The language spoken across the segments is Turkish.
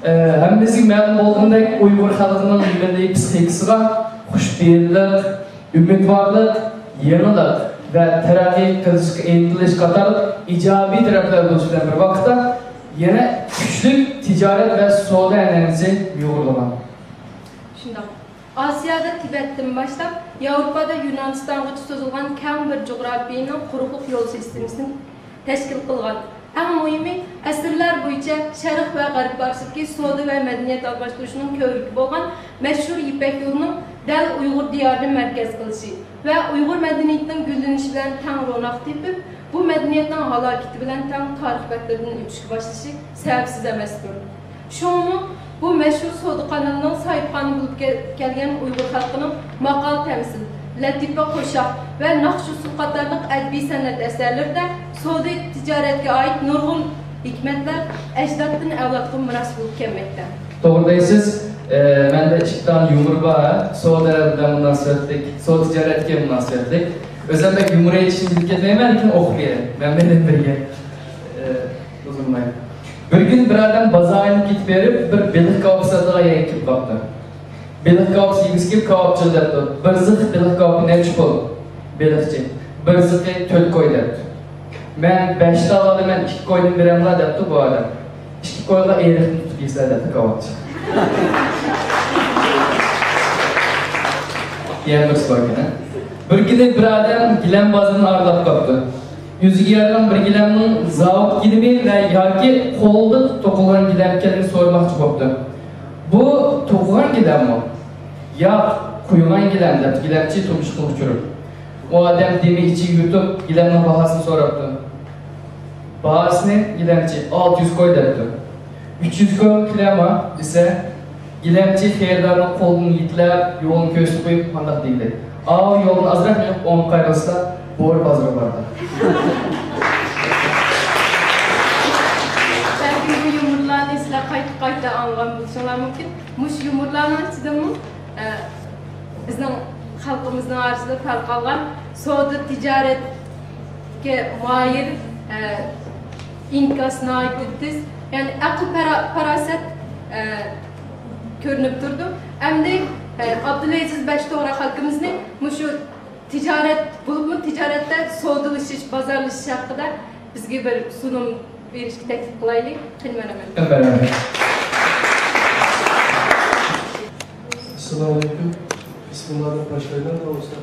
Həmmizin məlum olduğundək Uyğur xalqının milli psixikasına xoşbeyinlik, ümidvarlıq, yeniliq və tərəqqi intilish qatarı icabi tərəflər oluşan bir vaxtda yenə güclü ticarət və savdo ənənəsi yoğrulğan. Şundaq. Asiyada Tibetdən başlap Avropada Yunanistanğa sozulğan kəm bir coğrafiyinin quruqluq yol sistemini təşkil qılğan. Ən mühimi, əsrlər boyunca Şərq və Qərb arasındakı savdo və mədəniyyət alışverişinin kövrüyü bolğan məşhur İpək yolunun dəl Uyğur diyarını mərkəz qılışı və Uyğur mədəniyyətinin güllənişi bilən tən ronaq tepib, bu mədəniyyətin halakəti bilən tən tarix bəttlərinin üçlük başlışı səbəbsiz əməsdir. Şunu bu məşhur savdo kanalının sahibxanı bulub gələn Uyğur xalqının maqal təmsil, Lətifə Qoşaq və Naxçıvan qatarlıq ədbi sənət əsərlərdə savdo ticarətə aid nurgun hikmətlər əcdaddan əvladlığa miras olub gəlməkdə. Doğrudaysınız. Mən də iki tane yumur var. Savdolardan münasibətlik, savdo ticarətə münasibətlik. Özəlbək yumura yetişimcilik etməyəm, lakin oxuyayım. Mən məndən birgə uzunmayım. Bir gün bir adam bazarını gidip verip bir belik kavak satığa yekip kaptı. Belik kavak yigizkip kavakçı depti. Bir zık belik kavak ne çıpıl belikçi. Bir zıkı töl koy depti. Ben 5 daladı, ben 2 koydum biremla depti bu adam. 2 koyla eğrikini tutup izler depti kavakçı. Diyen bir sorguna. Bir gün bir adam gilen bazını aralap kaptı. Yüzü yarılan bir giləminin zavut gidimi və yaki qolda toxulan giləmkəlini sormaqçı qopdu. Bu toxulan giləm mi? Ya kuyulan giləmdir, giləmçi tutmuşluq uçurur. O adam demək içi yutub giləmin bahasını sorabdı. Bahasını giləmçi 600 koy dərdi. 300 koy giləmə desə, giləmçi xeyirdarının qolunu yitləb, yolunu köstü qoyub handaq deyildi. Yolun azraq yox, 10 qayrılsa, boğur bazarı vardı. Belki bu yumurlarını sizler qayta anlayan buluşanlar mümkün. Muş yumurlarının içinde bizim halkımızın arasında tarqalğan savdo ticaretke mayir İnkas naiklidiz. Yani akıl paraset görünüp durdu. Hem de Abdülaziz Bəştoğra halkımızın muşu ticaret, bulunma ticarette savdolaşış, pazarlaşış hakkında bizge bir sunum verişki teklif kılaylı. Kılmanamen. Assalamu alaikum. Bismillahirrahmanirrahim. Başlayalım da olsa.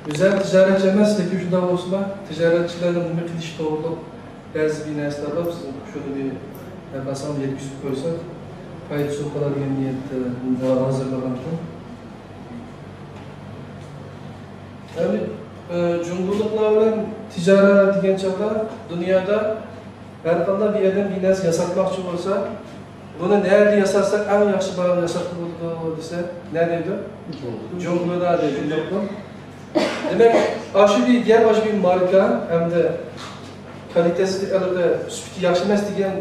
Güzel ticaret cemesindeki şundan olsun da ticaretçilerin bu kiliş doğrulup bazı bir nesli alıp sizin şöyle bir yakasam 700 koysak kayıt sokalar emniyette hazırlamakta. Yani cumhurluklarla ticaret diyen çağda dünyada her konuda bir yerden bir nes yasakmakçı olsa bunu nerede yasarsak en yaxşı bağlı yasaklı oldu dese neredeydi? Cumhurluğa dedi. Demek aşı bir diğer başı bir marka hem de kalitesi de süpütü yaxşı emas degan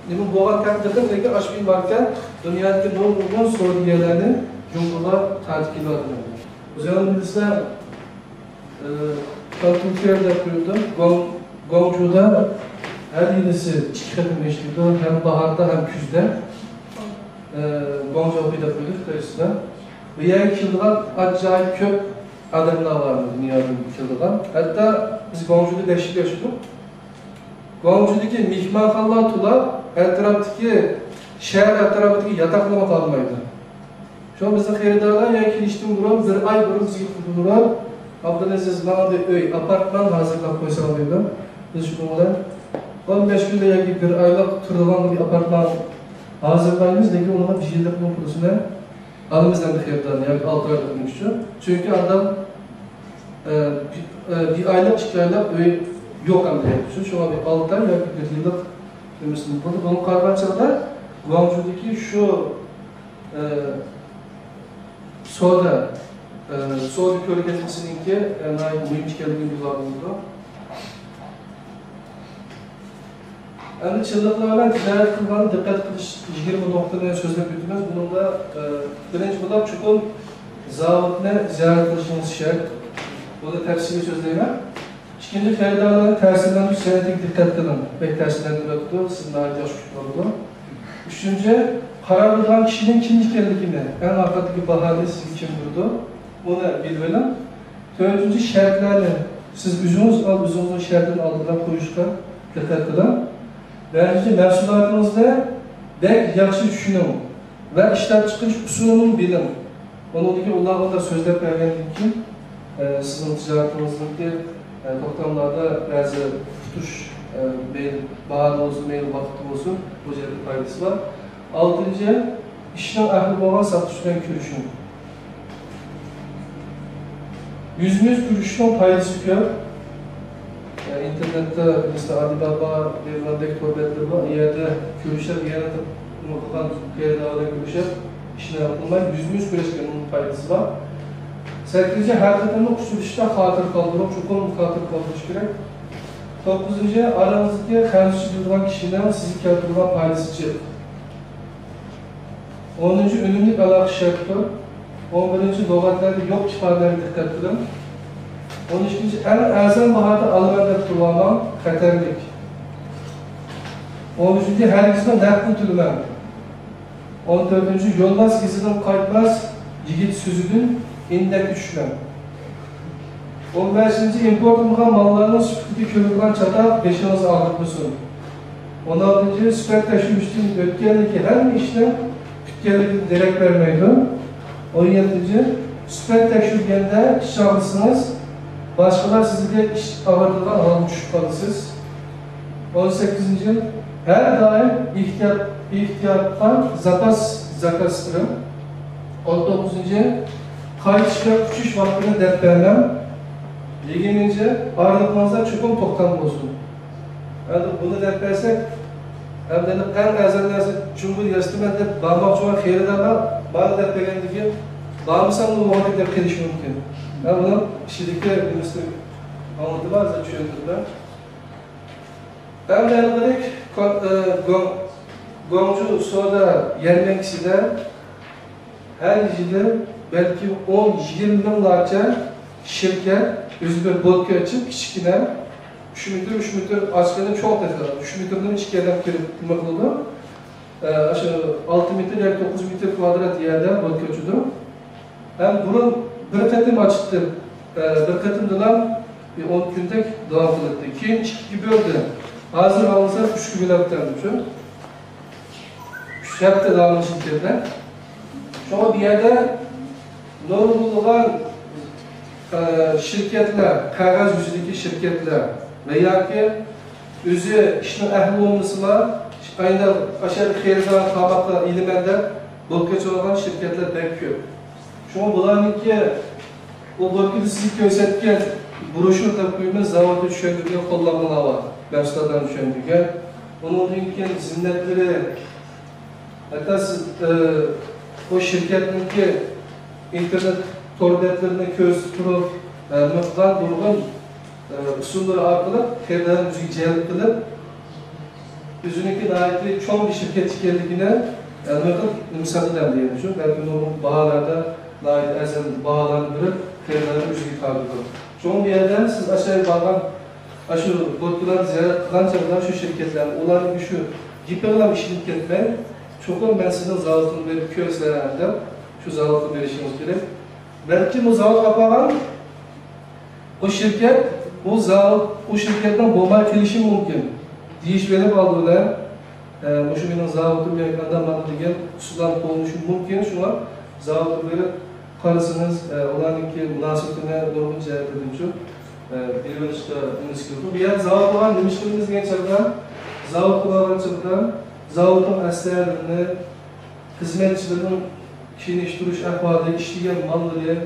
nima bo'lgan taqdirda lekin aşı bir marka dünyadagi nurg'un savdogarlarni cumhurlar tartiblanadi. O'zingizlar bilsizlar Türkiye'de kuruldu. Guangzhou'da her yılisi iki kadın meşguldu. Hem baharda hem küzde. Guangzhou'da kuruldu kıyısına. Ve yani kildiğen acayip köp adamlar vardı dünyanın kildiğen. Hatta biz Guangzhou'da 5 yıl yaşadık. Guangzhou'daki mihmanxanalar tula etraftaki şehir etrafındaki yataklama kalmaydı. Şu an bizim xeyridarlar yani kiliştim duran bir ay burun bizi kurdular. Abdülaziz bana bir öy, apartman hazırlap koysa alıyordum. Biz şundan 15 günde yakın bir aylık turduğun bir apartman hazırlayımız. Lakin onunla bir şeyde bunun kurusuna alımızdan da xeyirdarlar, yani 6 aylık müştü. Çünkü adam bir aylık, 2 aylık öy yok hem de. Şu an bir 6 ay, yakın bir yıllık demişsin. Bunun karbançada Guangzhou'daki şu soda Soğuk bölgesininki mühim çıkardığı bir oldu. Yani çıldıklarla ticaret kılmanı dikkat kılış 20 noktada sözle büyütmez. Bunun da birinci bulap çukur zavutuna ziyaret kılışınız şart. Bu da tersini sözleyemem. İkinci xeyridarların tersinden senetlik dikkat kılın. Pek tersinden tuttu. Sizin daha ihtiyaç oldu. Üçüncü karar kılan kişinin kim ekanligini, en arkadaki bahane siz kim durdu, onu bilmeli. Dördüncü şartlarını, siz özünüzün şartını aldıran koyuşka dikkat kılın. Beşinci məhsulatınızda bek yaxşı düşünün ve işlep çıkış usulünü bilin. Onundaki Allah'ın da sözler verdiği ki sizin ticaretinizde toplamlarda bazı tutuş bağlı olsun, vakti olsun bu cihazda faydası var. Altıncı, işten ahli olan satıştan görüşün. Yüzümüz görüşün faydası kör. İnternette mesela Alibaba verilen torbetler var. Yerde görüşler, bir yerde mutlaka kıyadağda görüşler. İşine yapılmayı yüzümüz görüşlerinin faydası var. Sekizinci, hakikaten usulüşte hatır kaldırmak, çok olumlu hatır kaldırış gerek. Dokuzuncu, aranızdaki kendisi duran kişiden sizi kaldırma faydası çık. 10. Önümlük alakı şartı. 11. Logatlarda yok ifadelerine dikkat edin. 13. En azam bahada alıverden kullanmam, xatarlik. 13. Herkesine nakli tülmem. 14. Yolmaz gizinin kaytmaz, yigit sözünün indek düşmem. 15. Importumuğa mallarının süpürtü körüklan çata 5'iniz ağırlıklısın. 16. Süper taşımıştın ötkenlik her işten kütkenlik direkt vermeydi. 17. Süper taşırgende şahısınız, başkalar sizi de iş ağırlığından almış kalısınız. 18. Her daim ihtiyattan zakastırın. 19. Kayıt çıkar uçuş vaktini dert vermem. 20. Ağırlıklarınızda çöküm toktan olsun. Yani bunu dert versek, hem de en azallarsa Cumhur Yastımen'de bağırmak çoğun xeyreden var, bana dert vergendeki bağırmışsam bunu muhabbet dert ediş mümkün. Yani bunu kişilikte minister anlatı var, zaten düşündürdüler. Ben de yanılarak Gongcu sonra yermekside her yılda belki 10-20 yıllarca şirket özü bodka açıp küçükine 3 metre askerden çok defa 3 metreden hiç yerden girip bulmaklıdır. Aşağı 6 metre, 9 metre kvadrat yerde bodka açıdır. Hem bunun bir katım açtı, bir katımdan 10 günde devam kılıktı. Keyin 2 gibi öldü. Hazır alınsa 3 gibi yaptırdım. 3 hafta devam şirketler. Şu bir yerde normal şirketler, kağıt yüzündeki şirketler veya ki özü işin ehli olmasılar, aynı aşağı xeyirden tabakta ilimende bolkaç olan şirketler bekliyor. Şu an bunlarınki o bolkayı sizi gösterken broşür takvimimiz zavallı düşündürgen kullanmalar var. Başlardan düşündürgen. Onun için zinnetleri hatta siz o şirketinki internet torbetlerine köz tutup mıqdan durğun usulları arkalıp xeyirden müzik ceylik kılıp özününki davetli çoğun bir şirket çıkerlikine misali dem diyemişim. Belki onun bahalarda davet ezen bahalandırıp xeyirden müzik kaldırır. Çoğun bir yerden siz aşağıya bağlan aşağı bodkular ziyaret kılan çabılar şu şirketlerin onların güçü yıpırılan bir şirketler çok ben sizin zavatını verip közlerinde şu zavatını verişiniz gerek. Belki bu zavut kapanan o şirket, o şirketten bomba kilişi mümkün. Diyiş verip aldılar. Bu şu benim zavutum yakından bana diyen usuldan olmuş mümkün. Şu an zavutu verip karısınız, olanınki münasibetine normal cevap edin şu. Bir işte münasibeti. Bir yer zavut olan demişlerimiz gençlerden, zavut olan çocuklar, zavutun eserlerini, hizmetçilerin kişinin duruş ahvalı, işleyen malları,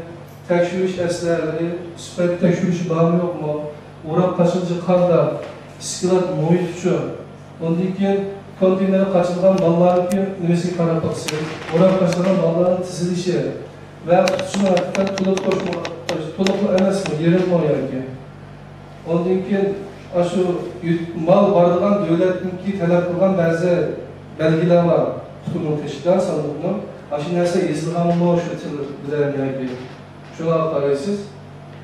tekşürüş eserleri, süper tekşürüşü bağımlı yok mu? Uğrak kaçıncı karda, iskilat muhitçu, ondan ki konteynere kaçırılan malların ki nüvesi karapaksı, uğrak kaçırılan malların tizilişi ve şuna hakikaten tuluklu emes mi, yerin mi o yerki? Ondan ki şu mal vardılan devletinki talep kılgan bazı belgeler var, tutumun teşkilat sandıkının. Aşın neyse izliham mı şötülür bilen yani şuna parayısız.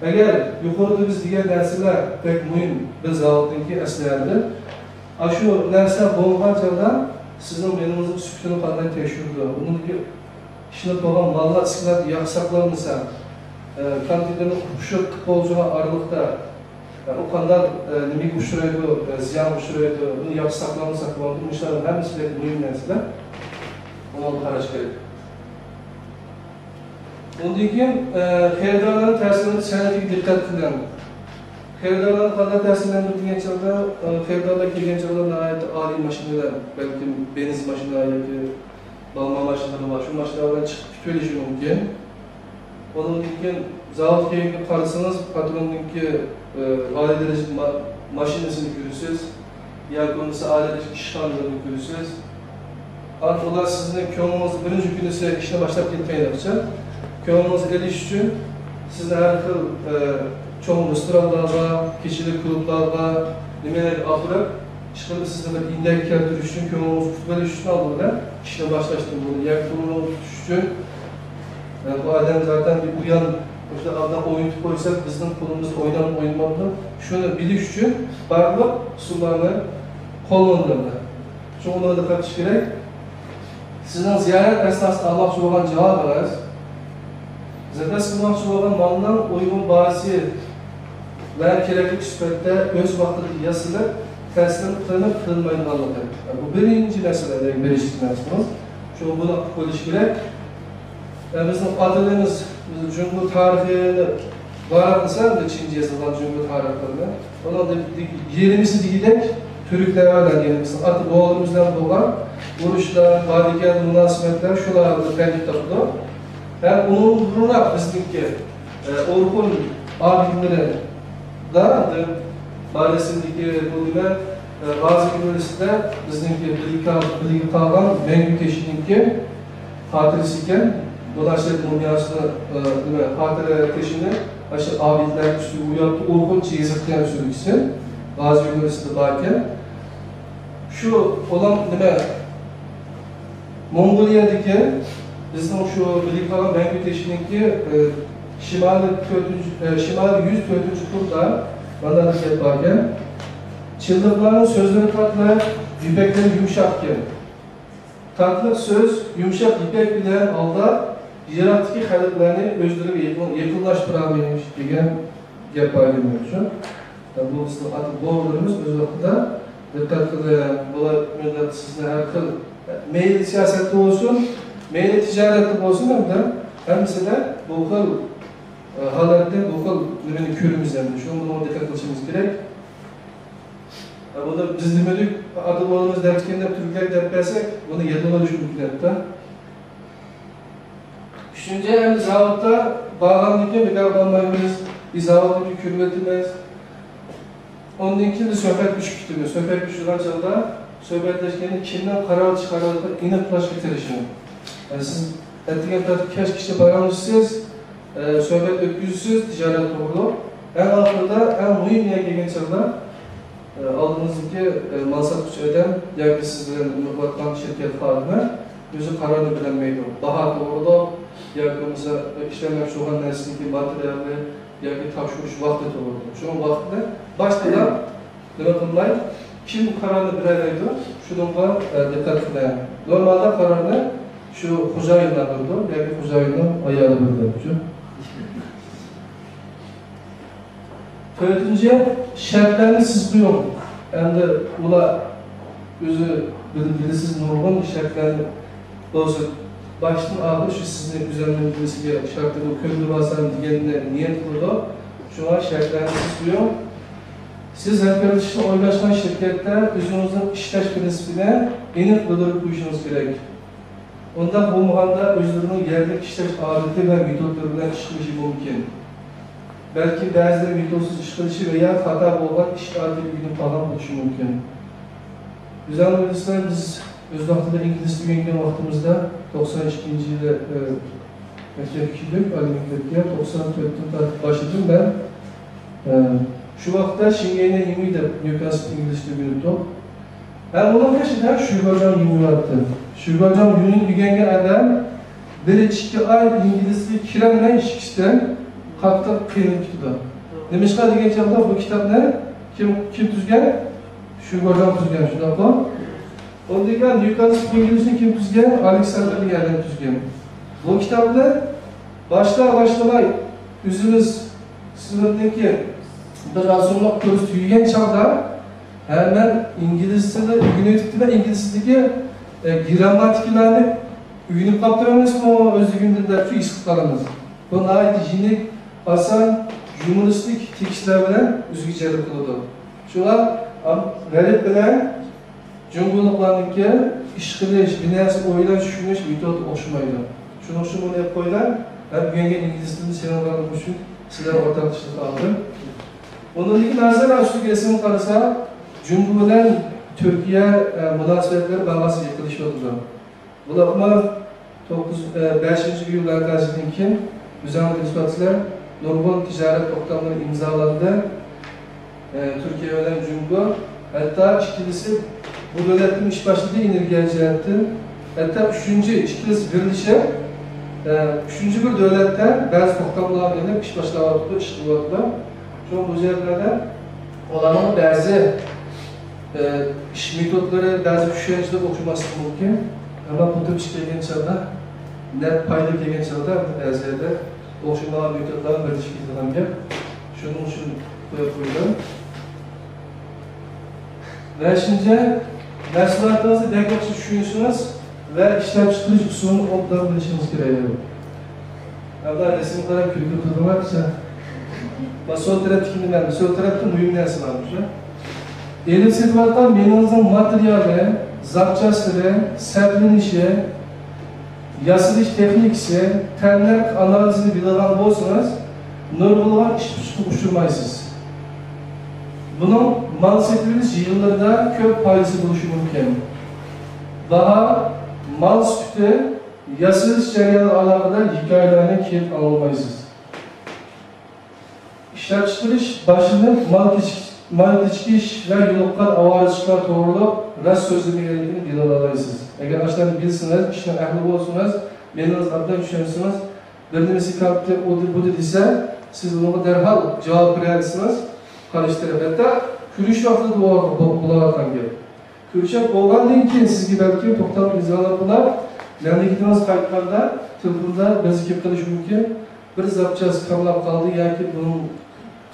Eğer yukarıda biz diğer dersiler pek mühim bir zavutdaki esnerde aşı derse boğulgan çağda sizin benimizin sütünü kadar teşhirdi. Bunun gibi işine olan mallar sıkıntı yaksaklanırsa, kantidinin kuşu futbolcuna aralıkta o kadar limik uçuruydu, ziyan uçuruydu, bunu yaksaklanırsa kullanılmışların hepsi de mühim mesele. Ona karşı gerek. Bunun için xeridarların tersine senedeki dikkat edilen. Xeridarların kadar tersinlendirdiğin çağda, xeridarlar kelgen çağda ait âli maşineler, belki benzin maşineler, belki balma maşineleri var. Şu maşinelerden çıkıp kütüleşi mümkün. Onun için zavut keyifli karısınız, patronunki âli derece maşinesini görürsünüz. Yakınlısı âli derece işkanlarını görürsünüz. Artılar sizin köyümüz birinci günü size işine başlayıp gitmeyin yapacak. Köyümüz eliş için sizin her yıl çoğun restoranlarda, kişilik klublarda, nemeler ahırıp çıkıp sizde bir indek keltiriş için köyümüz futbol işini aldılar. İşine başlaştım bunu. Yakınlığı için bu adam zaten bir uyan, işte adam oyun koysak bizim kolumuzda oynamadı. Şunu biliş için barlı sularını kullanırlar. Çünkü onlara dikkat etmek gerek. Sizin ziyaret esnasında almakçı olan cevabınız, zaten sıkılmakçı olan malından uygun bazı ve gerekli süpette öz vaktinde yazılır, tersine kılmayın anlatır. Yani bu birinci mesele, birinci meselemiz. Çünkü buna koyuş gerek. Yani bizim adımız, Cumhur tarihini varlıklısa da Çince yazılan Cumhur tarihlerini. Ona da yerimizi giderek Türklerden yerimizin atı boğulumuzdan doğan vuruşlar, vadikel münasebetler şularda tercih tapılı. Yani onuruna bizdeki Orkun abimleri da maalesindeki bölümler Gazi Üniversitesi'de bizdeki bilgi kalan Mengü Teşhi'ninki hatırisi iken bu da aşırı dünyasını hatırı teşhini aşırı abidler üstü uyattı Orkun çeyizlikten sürüksü Gazi Üniversitesi'de varken şu olan Mongolya'daki bizim şu bilgi kalan Mengü Teşhi'ninki Şimali 104. kurda bana hareket varken çıldırıkların sözleri tatlı, ipekleri yumuşakken tatlı söz, yumuşak ipek bilen alda yaratıcı hareketlerini özleri yakınlaştıramaymış diyen gap ayrılmıyor şu. Bu atıp boğulurumuz öz vakitte dikkat kılıyor. Bu millet sizin her kıl meyil siyasette olsun, meyil ticarette olsun hem de bu kıl halinde bu kıl ürünü körümüzden. Şunu dikkat etmemiz gerek. Bunu biz demedik, adı boğulumuz derken de Türkler derpersek, bunu yedime düşmüştür hatta. Üçüncü hem zavutta bağlamdaki bir kavramlarımız, bir zavutta bir kürmetimiz. Onun için de sohbet güçlüktür. Sohbet güçlü açıda sohbetleşkenin kimden karar çıkarılıp inip baş bitirişini. Yani siz ettiğiniz kaç kişi bağlanmışsınız, sohbet öküzsüz, ticaret doğru. En altında, en mühim yere gelgen çağda aldığınızdaki mansat güçlüden, yani sizlerin ümmetlerden şirket farkına gözü kararını bilinmeydi. Daha doğru yakınımıza işlemek şu an neslindeki materyalde yani taşmış vakti olurdu. Şu an vaktinde başlayan demek kim kararını bilemeydi, şununla dikkat edin. Normalde kararını şu huzayınlar durdu, yani huzayının ayağı durdu. Dördüncü, şartlarını siz duyun. Yani ula özü bilisiz nurgun şartlarını olsun. Baştan ağır şu sizin üzerinde gerek şartları kömür basan diyenine niyet kurdu. Şu an şartlarını siz duyun. Siz arkadaşlar oylaşan şirkette özünüzün işleş prensibine inip bildirip duyuşunuz gerek. Ondan bu muhanda özlerinin yerli işleş adeti ve metotlarından çıkmışı mümkün. Belki bazıları metodsuz işleşi veya hata olan iş adeti bir falan buluşu mümkün. Güzel öğrenciler biz öz vaktinde İngiliz düğüngen vaktimizde 92. yılda mektep küçüldük, Ali Mektep'e 94'te başladım ben. Şu vakitte Şingen'e 20'de Newcastle İngiliz düğünü. Ben bunun peşinden Şurgacam 20 vardı. Şurgacam düğünün düğüngen adam bir 2 ay İngilizce kirenle işkişten kalktı kıyının kitabı. Demişler diye çağda bu kitap ne? Kim tüzgen? Şurgacam tüzgen şuna bak. Ondan Newcastle İngiliz'in kim tüzgen? Alexander yerden tüzgen. Bu kitapta başlamay üzünüz sınıftaki bir razonluk ko'z tüygen çağda hemen İngiliz tili, Güneytük tili İngiliz tilideki grammatiklerini uyunup kaptıramız mı özlüğünde şu iş kalınız. Bunun ait jinik, asan, humoristik tekstler bilen üzgücelik kıldı. Şular garip bilen Cumhurluklarındaki iş kılış, binası oylaş, düşünüş, metodu oluşmaydı. Şunu bunu yap koylar, hem güvengen İngiliz dilini selamlarım için sizler ortak dışılık aldım. Onundaki nazar açtık resim karısa, Cumhur'dan Türkiye münasebetleri bağlası yıkılış oldu. Bular 5. yıllar gazetinki düzenli ispatçılar Nurgul ticaret ortamları imzalandı. Türkiye ölen Cumhur, hatta ikilisi bu devletin iş başladığı inirgeyecekti. Hatta ikilisi birleşe, üçüncü bir devletten bazı ortamlar gelip iş başladı, iş kılıyordu. Şu bu yerlerde olanın bazı iş metotları, bazı düşünceler okuması mümkün. Ama bu tür iş gelgen çağda, net payda gelgen çağda bazı yerde oluşumlar metotların birleşik edilen şunun için koyuyorum. Ve şimdi mahsulatınızı deklarasyon düşünüyorsunuz ve işlem çıkış usulünü obdan bilişiniz gerekiyor. Ama resim kadar kültür tutulmaksa sol taraf kimden, sol tarafta mühim neresi varmış. Elim sertifikattan menenizin materyali, zapçasları, sertlenişi, yazılış teknikisi, tenler analizini bilen olsanız, nurgulanan iş uçurmaysınız. Bunun mal setimiz yıllarda köp paydası buluşu mümkün. Daha mal sütü, yazılış cereyanı alakalı hikayelerine keyif alınmaysınız. İşletiştiriş başını mal geçiş ve yoluklar avarışlar doğrulup rast sözlemelerinin bilalayısınız. Eğer aşağıdan bilsiniz, işten ehli olsunuz, meniniz abdan düşünürsünüz, birinisi kalpte budur ise siz bunu derhal cevap verirsiniz. Karıştırıp hatta kürüş vakti bulağatan gelip. Kürüşe boğandan keyin sizge belki to'xtab imzolablar, memleketimiz kayıtlarda, telefonda biz kim qilish mumkin, bir zapchas kamlab qoldi yoki buni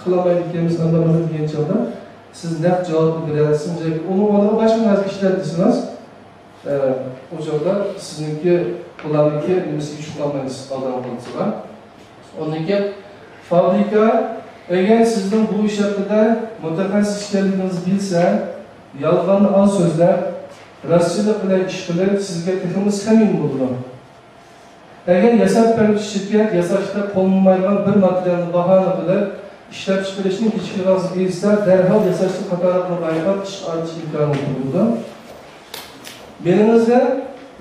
qilolmaydiganimiz anlamada degan chog'da siz naq javob berasiz yoki uni o'rniga boshqa narsa ishlatsangiz, o chog'da sizniki ularniki nimasiga tushunolmaysiz odam bo'lsa. Ondan keyin fabrika eğer sizden bu iş hakkında mutaxassis ekanligingizni bilsa, yolg'onni az so'zlar, rostchilik bilan ish qilib, sizga teximiz samimiy bo'ladi. Eğer yasab beruvchi shirkat yasashda qo'llanmaydigan bir materialni bahona qilib, ishlab chiqarishning kechikmasini bersa, darhol yasashni qatorida bayqab ish olish imkoni bo'ladi. Meningizda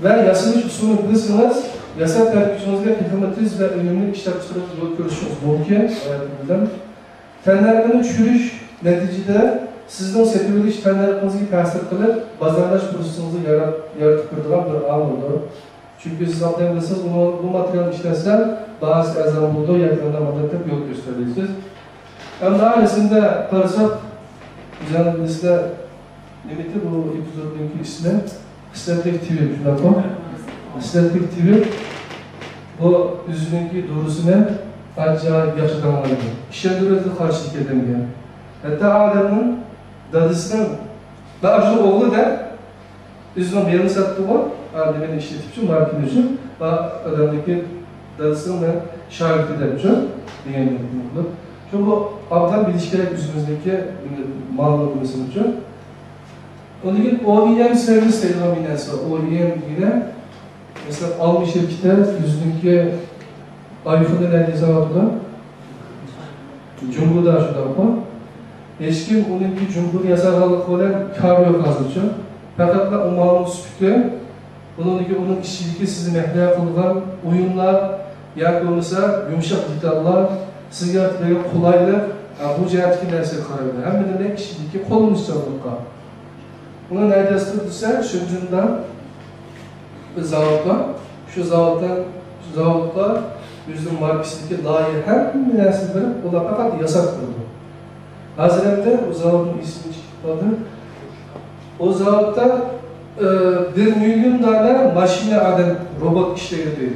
va yasalish usulini bilsangiz, yasab beruvchingizga teximiz va unumli ishlab chiqarib yo'l ko'rishingiz mumkin. Fenlerden çürüş neticede sizden sektörlük fenlerinizi tasir kılıp bazarlaş prosesinizi yaratıp kurduran bir an oldu. Çünkü siz anlayabilirsiniz bu materyal işlersen bazı ezan bulduğu yakında maddeler yol gösterirsiniz. Hem daha ailesinde karışıp üzerinizde limiti bu epizodunki ismi Estetik TV. Estetik TV bu yüzündeki doğrusunu acayip yaşadan vardı. İşendirmesi karşılık edemiyor. Hatta adamın dadısının ve aşırı oğlu da üzerine birini sattı var. Adamın işletipçi, marketinci ve adamdaki dadısının da şahit edemci. Çünkü bu abdan bilişkiler üzerimizdeki malını bulmasının için. Onun için OEM servis denominası var. OEM yine mesela almış şirketler yüzündeki iPhone'un elinize aldılar. Cumhur'da şurada var. Hiç kim onunki Cumhur yasakallık olan kar yok azıcık. Fakat da umarım süpüktü. Onun işçiliği sizi mehlaya kılgan oyunlar, yani olursa yumuşak detallar, sizge böyle kolaylık, bu cihetki derse kararlı. Hem de ne işçiliği kolunuz çaldıkta. Bunun neredeyse tutsa, şuncundan bir zavodda, şu zavodda yüzün markasındaki layihə hem münasibleri ola fakat yasak oldu. Hazırlıkta o zavodun ismini çıkardı. O zavodda 1 milyon tane makine adam robot işleyip veriyor.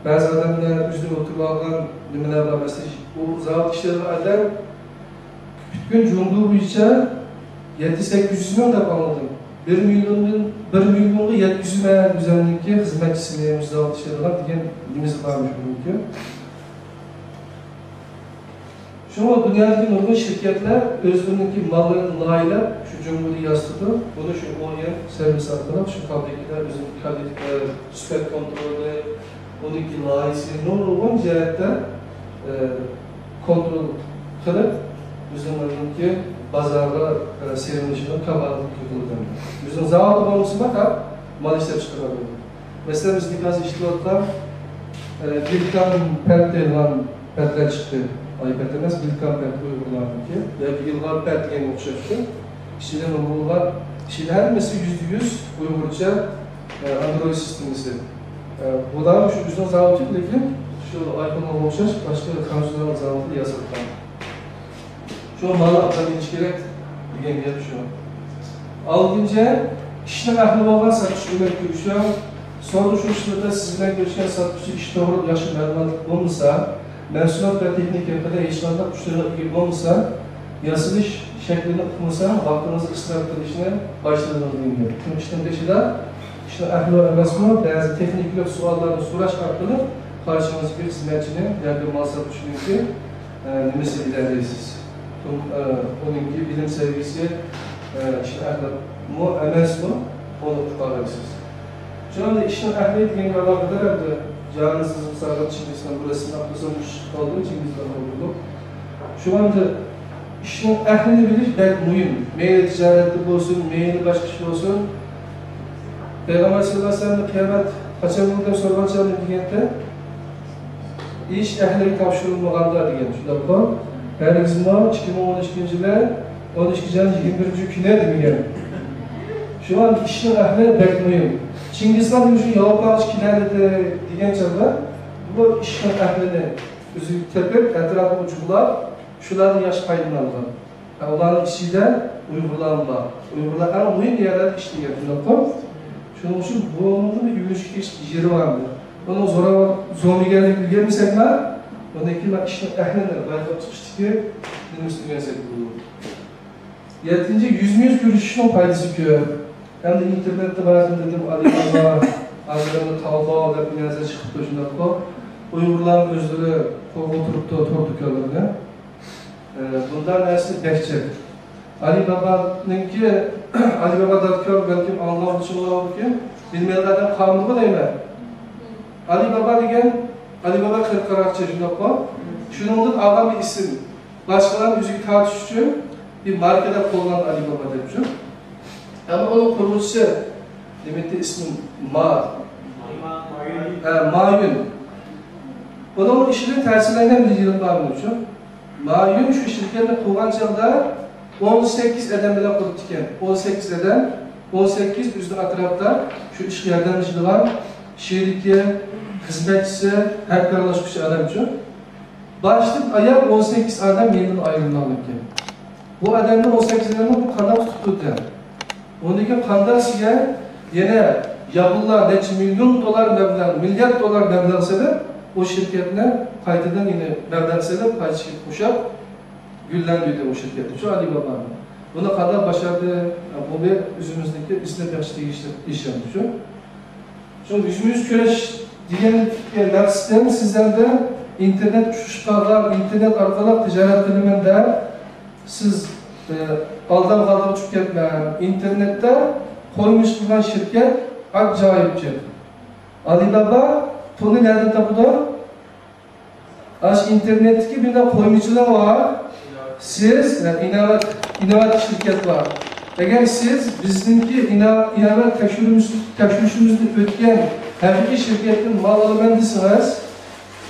Bazı adamlar üstüne oturulan nimeler var mesela bu zavod işleri adam bütün Cumhuriyet boyunca 7-800 milyon da anladım. 1 milyonda 700 milyon düzenlikli hizmetçisine zavod işleri var diyen nimiz varmış bugünkü. Şuna dünyadaki nurgun şirketler özlerindeki mallarını layla şu Cumhuriyeti yansıdı. Bunu şu 10 yıl servis arkadan şu fabrikalar, özündeki kaliteler, süper kontrolü, ondaki layisi, nurgun cihette kontrol kılıp özlerindeki pazarda serinleşinin kabarlık yıkıldı. Bizim zavod olması bakar, mal işler çıkarabilir. Mesela biz birkaç iştivatlar Bilkan pert denilen pertler çıktı. Ayıp etmez, Bilkan pert uygulandı ki. Ya Bilkan pert diye okşattı. Kişilerin umurlar, kişiler mesela %100 Uygurca Android sistemisi. Bu da şu bizim zavod değil ki, şu iPhone'a okşaş, başka kansular zavodu yazıldı. Şu malı atabilmiş gerek diyen yer şu. Algınca kişinin ahli olan satış ürünü görüşüyor. Sonra şu işlerde sizinle görüşen satışçı iş doğru yaşı məlumat olmasa, mensulat ve teknik yapıda eşlanda kuşlarına ilgili olmasa, yazılış şeklini tutmasa, vaktinizi ısrar edilişine başladığını bilmiyor. Çünkü işin peşinde, işin ahli olmaz mı, bazı teknikli suallarını soraş arkalı karşınızda bir hizmetçinin, yani bir mal satış ürünü nimesi ilerleyesiz. Onunki bilim sevgisi, işin ahli mu, emez mi, onu tutarlarsınız. Şu anda işin ahli diyen alakadar evde canısızlık sağlık Çingistan burasını aklısamış kaldığı Çingistan oldu. Şu anda işin ahlini bilir belki mühim. Meyli ticaretli olsun, meyli başka şey olsun. Peygamber sallallahu aleyhi ve sellem kıyamet kaçan yılda sorulacağını diyende iş ahli tavşırılmağanlar diyen. Şurada bu. Her kısmı 2012 yılda 12 Can 21. güne demeyen. Şu an işin ahli belki mühim. Çingistan demişin yavaş kilerdi diyen çağda bu işin ahlini özü tepip etrafı uçuklar şuların yaş kaydını aldı. Onların içinde uygulanma. Uygulanan en mühim yerler işleyen. Şunun için bu olmadı bir yürüyüş yeri vardı. Onun zombi geldik bilgiler mi sekme? Ondaki işin ahlini gayet çıkıştı ki dinimizde üniversite bulundu. 7. görüşünün faydası ki hem de internette bazen dedim Alibaba, Azerbaycan'da Taobao da bir yazı çıktı şundan Uygurların özleri oturup da oturduk yollarına. Bundan nesli bekçek. Alibaba'nınki, Alibaba'daki belki anlam için olan ki bilmeyenlerden kanunu değil mi? Alibaba degen, Alibaba Kırkkarakçı şundan şunun ağam bir isim. Başkalarının yüzü tartışıcı bir markada kullanılan Alibaba demişim. Ama onun kuruluşu, demek ki ismi Mayun. Onun işinin tersinden bir yılın varmış. Mayun şu şirketin kurgan çağda 18 eden bile kurup diken. 18 eden, 18 üstün atrafta şu iş yerden işi var. Şirike, hizmetçisi, her kararlaşmış adam için. Başlık ayak 18 adam yeniden ayrılmalık. Bu adamın 18 adamı bu kadar tuttu diye. Ondaki kandasıya yine yapılan neçe milyon dolar meblağ, milyar dolar meblağ sebep o şirketine kayıtıdan yine meblağ sebep payçı kuşak güllendiydi o şirketi. Şu Alibaba'nın. Buna kadar başardı. Bu bir yüzümüzdeki üstüne yaşlı iş yapmış. Şimdi yüzümüz güreş diyen laksisten sizden de internet uçuşlarlar, internet arkalar ticaret biliminde siz aldan kaldan uçup ketmeyen internette koymuş bulunan şirket acayip şey. Alibaba bunu nerede tapuda? İnternetteki bir de koymucular var. Siz yani inovatif şirket var. Eğer siz bizimki inovatif tekşürüşümüzü ötken her bir şirketin mal alımendisiniz,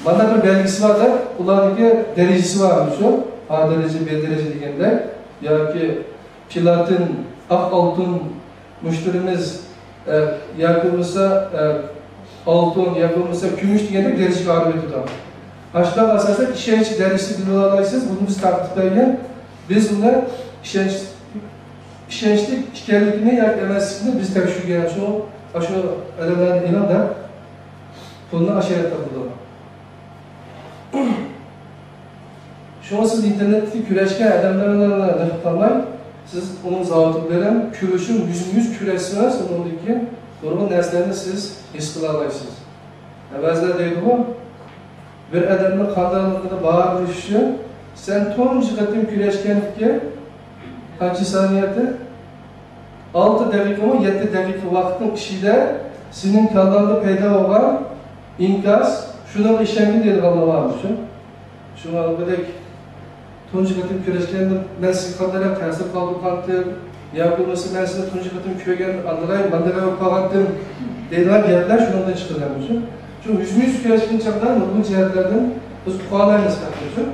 bana bir belgesi var da ulanıki derecesi varmış o. A derece, B derece diyenler. Ya ki platin, ak altın müşterimiz yakılmışsa altın, yakılmışsa gümüş diyenler derece ağırlığı tutar. Aşağıdan asarsak işenç derecesi biliralaysınız. Bunu biz takiplerken biz bunlar işenç ishonchli ekanligini yoki emasligini biz tekshirgan shu adamlarni e'lon da pulni ashariyatda qildi. Şuna siz internetdagi kurashgan adamlarni tanlay, siz onun zavodi bilan kurashib yüz kurashsangiz, undan keyin nurg'un narsalarni siz his qila olasiz. Ba'zilar deydi bu, bir adamni qandoqligini baho berish uchun sen tunji qatim kurashganlikka qancha soniyada 6 daqiqa mı 7 daqiqa vaqtning ichida sening kallangda paydo bo'lgan inkas shuni ishongan deydi Alloh uchun. Shuna birdek tunji qatim kurashganda men sizga qanday ta'sir qoldirgandim, yoki bo'lmasa men sizni tunji qatim ko'rgan andiray qolgandim deydigan gaplar shundan chiqadigan uchun. Shu yüz kurashgan chaqda nurg'un jihatlardan biz uqolaymiz uchun.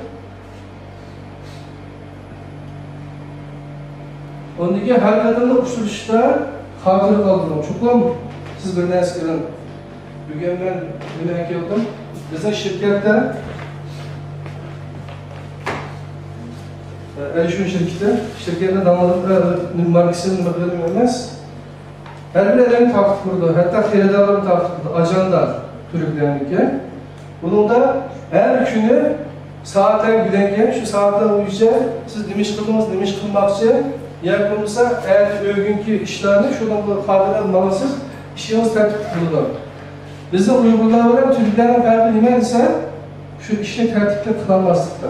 Ondaki her kadınla uçuruşta hazır kaldım. Çokum siz bir neskerin. Bugün ben güne geldim. Bizim şirkette Elişun şirkette damladıklar markasının bakıyorum emez. Her bir elini takip kurdu. Hatta kiridalarını takip kurdu. Ajanda Türklerindeki. Bunun da her günü saatler gülenken şu saatte uyuyacak. Siz demiş kılmakçı. Yani olursa eğer öğünkü işlerini şuradan kadar almalısınız, işiniz tertip kılılır. Bizim uygulamalar Türklerden farklı ne ise şu işini tertipte kılamazlıkta.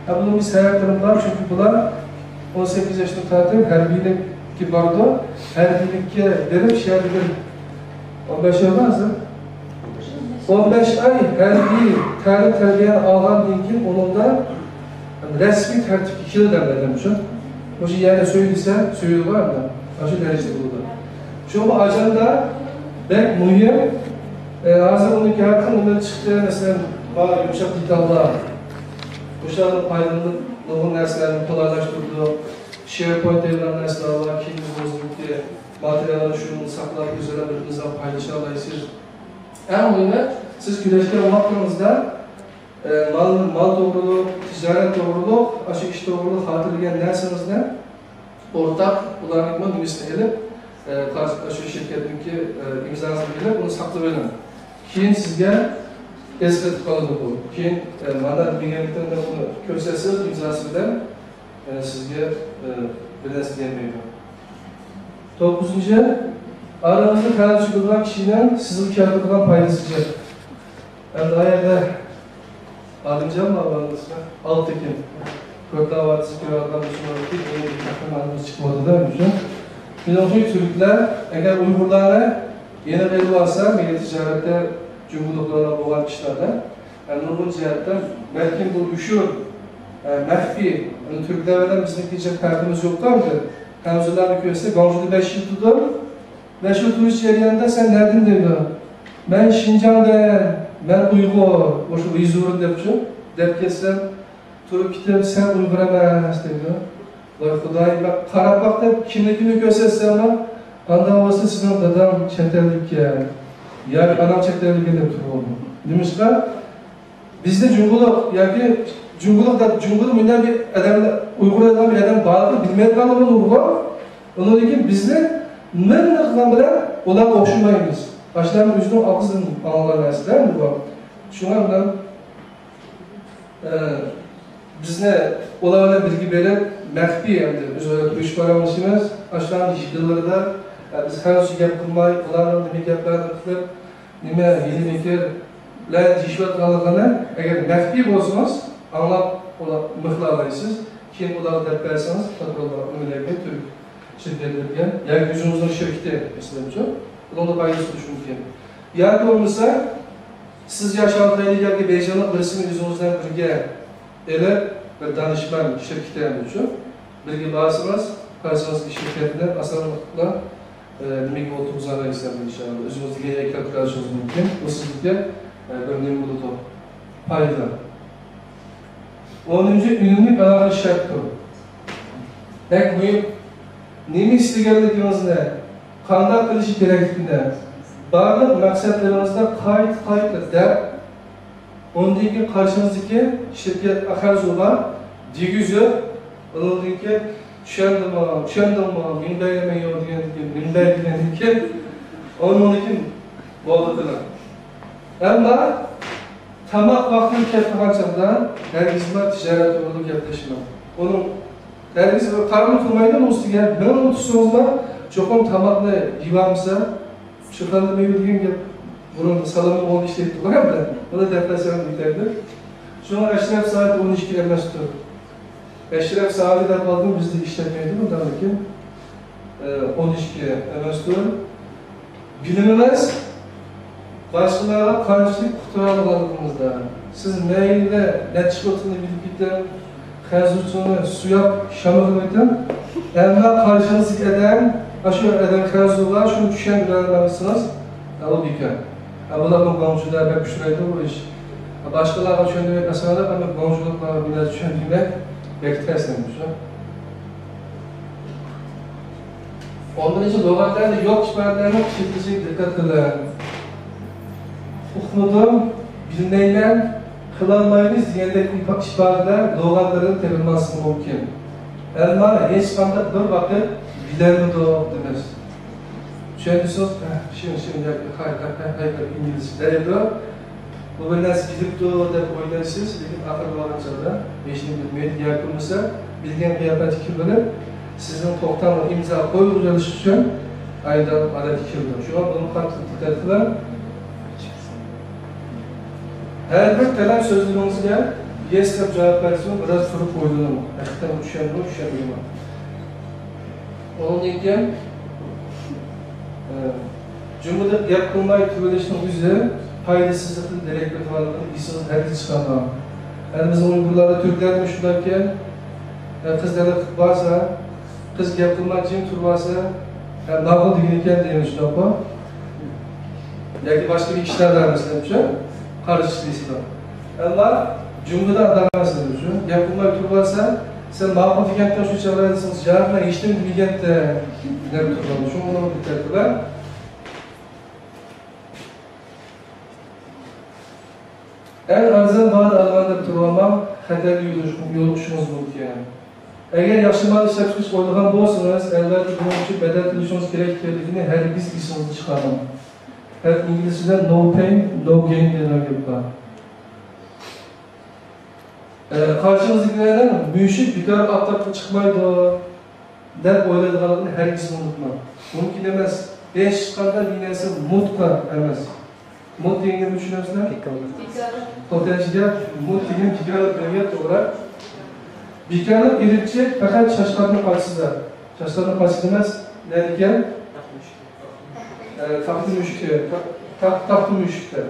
Bunun bir sebeplerim var çünkü bunlar 18 yaşında tatil herbilik ki vardı, herbilik ki dedim şey dedim 15 yıl varsa 15 ay herbi talim terbiye alan dinkin onun da resmi tertip 2 yıl dedim şu. O şey yani söylese söylüyorlar da aşı derecede burada. Şu bu ajanda pek mühim. Hazır onun ki hakkın onları çıktı mesela var yumuşak detallar. Uşağın aydınlığın derslerini kolaylaştırdı. SharePoint devran dersler var. Kendiniz bozuldu. Materyalları şunu saklayıp üzerine bir nizam paylaşamayısınız. En mühimi siz güreşken vaktınızda mal doğruluğu, ticaret doğruluğu, açık iş doğruluğu hatırlayan dersinizden ortak ulanıkma nüvisine gelip karşı şirketinki imzasını gelip bunu saklı verin. Keyin sizge eskitip kalıdı bu. Keyin bana bilgelikten de bunu körsesiz imzası bilen sizge bir nesli diyemeyim. 9. Aranızda karşı kılınan kişinin sizin kârlıktan paylaşacak. Ben daha yerde Adımcan mı abanmışsın? Altekin. Kökler Vadisi Köyler'den düşünüyorum ki yeni bir takım adımız çıkmadı değil mi? Bilinçli Türkler, eğer Uygurlara yeni belli varsa, milli ticarette cumhurluklarına boğan kişilerden, yani nurgun cihetten, belki bu üşür, mehfi, Türklerden bizim diyecek kartımız yoktu ama kanuncular bir köyse, Goncu'da 5 yıl tuttum. 5 yıl turist yerinde sen nereden dedi? Ben Şincan'da, ben Uygur, o şu Uyzur'un dep kessem, turup gidip sen Uygur emas dedi. Vay Xudoyim, qarab baq deb kimligini ko'rsatsam, andan bo'lsa sizning dadam chet ellikka, yoki anam chet ellikka deb turibdi. Nimishqa bizda Junguluq bunday bir odamlar, Uyg'ur odam bir odam borligini bilmayotganligini urg'on. Undan keyin bizni nima bilan ularga o'xshamaymiz. Başlarının o'zining og'zidan olgan narsalar bu. Shunga bilan bizni ularga bilgi berib, maxfiy endi biz urush ko'ramiz. Ashlarning yillarida biz hech gap qilmay, ularning nima gaplarini qilib, nima yeni fikirlar deyishayotganligini agar maxfiy bo'lsangiz, anglab mixlaysiz. Keyin ularga deb bersangiz, takrorlar umumiyatga Türk şirketlerga, yoki o'zimizning shirkati masalan, bunun da faydası düşünürken. Yani olmasa, siz yaşantıyla ilgili Beycan'ın birisinin yüzünüzden birge ele bir danışman şirketi için bilgi bağırsınız, karşınızdaki şirketler asanlıkla demek ki olduğunuzdan istedim inşallah. Özünüzdeki ekran karşınız mümkün. Bu sizlikle bir nemi bulutu fayda. 10. ünlük alanı şarttır. Pek mühim. Nemi istegenlikiniz ne? Qanday qilish kerakligini barliq maqsadlarimizda qayt deb ondagi qarshimizdagi shirkat Axarzuga Diguzi undan keyin Düşendimmi, minbeylemen yok diyen ki, onun için boldular. Ama tamak vaktini ketmeyen çağda, herkesler ticaret uğurlu yaklaşımı. Onun herkes karnı kılmaydan olsun ya, ben onu tutuyorumda çokum tamakla yiyamsa, çıkanlı meyve diyen ki, bunun salamı onu işleyip var da, o da depresyon biterdi. Şu an Eşref saat 12 emez tutuyor. Eşref saati de kaldım, biz de işletmeydi bu tabii ki. 12 emez tutuyor. Bilimimiz, başkalarına karşılık kurtaralımızda. Siz neyle, ne çıkırtını bilip giden, kazutunu suya şamı kılıyordun. Ama karşınızı eden, aşağı eden kazular, şunu düşen bilenmemişsiniz. O bir kere. Bunların komşular pek pişireydi bu iş. Başkalarına düşündüğüm mesela ama komşuluklara biraz düşündüğüme belki terslenmiş. Ondan için lügatlerde yok işbirliklerine kişilik dikkat kılın. Hukmudum, bilmeyle kılanmayınız diyendeki işbirlikler lügatların terilmesi mümkün. Ama hiç kandak bir vakit bilenmedi o demez. Düşündüsünüz, şimdi hayır İngilizce derdi. Bu bir nasıl gidip de oynarsınız, lakin akıl varınca da işini bilmeyi yakınmışsa bildiğin kıyafet fikirleri sizin toktan imza koyulacağınız için aydan adet fikirleri. Şu an bunu katı dikkat kılan. Her bir telef sözlüğünüzde yes deb cevap versin, biraz sorup koyduğum. Hakikaten düşendim. Onun için cümlede gap kılmayı tüvelişinin yüzü faydasızlıkın direktif varlığını işsiz herkes çıkarmam. Yani bizim Uygurlarda Türkler meşhurlarken kızlarda varsa, kız gap kılmak için tur varsa nağıl diginirken demişler bu. Yani başka bir kişiler de mesela bir şey. Karışıklıysa. Ama cümlede adamlarsa demişler. Gap kılmak tur varsa sen nağıl diginirken şu çağırırsınız. Cevapla işlem diginirken de ne bir tur varmış. Onu dikkat edin. En arzın bazı alanlarda turlamak, xəterli yoluşunuz mümkün. Eğer yaşamalı işletiş koyduğun bolsanız, elbette bunun için bedel ödüşünüz gerektiğini her biz işinizi çıkarın. Her İngilizce'de no pain, no gain denen gibi var. Karşınızdakilerden müşrik bir kadar atlatıp çıkmaydı der oyladığını her biz unutma. Mümkün emez. Beş çıkanlar yinesi mutka emez. Mut diyeni düşünüyorsunuz? Potansiyel mut diyeni kigalık devlet olarak bikarlık iritçi fakat şaşkınlık karşısında. Şaşkınlık karşısında demez ne diyen? Tahtı müşkü. Tahtı müşkü.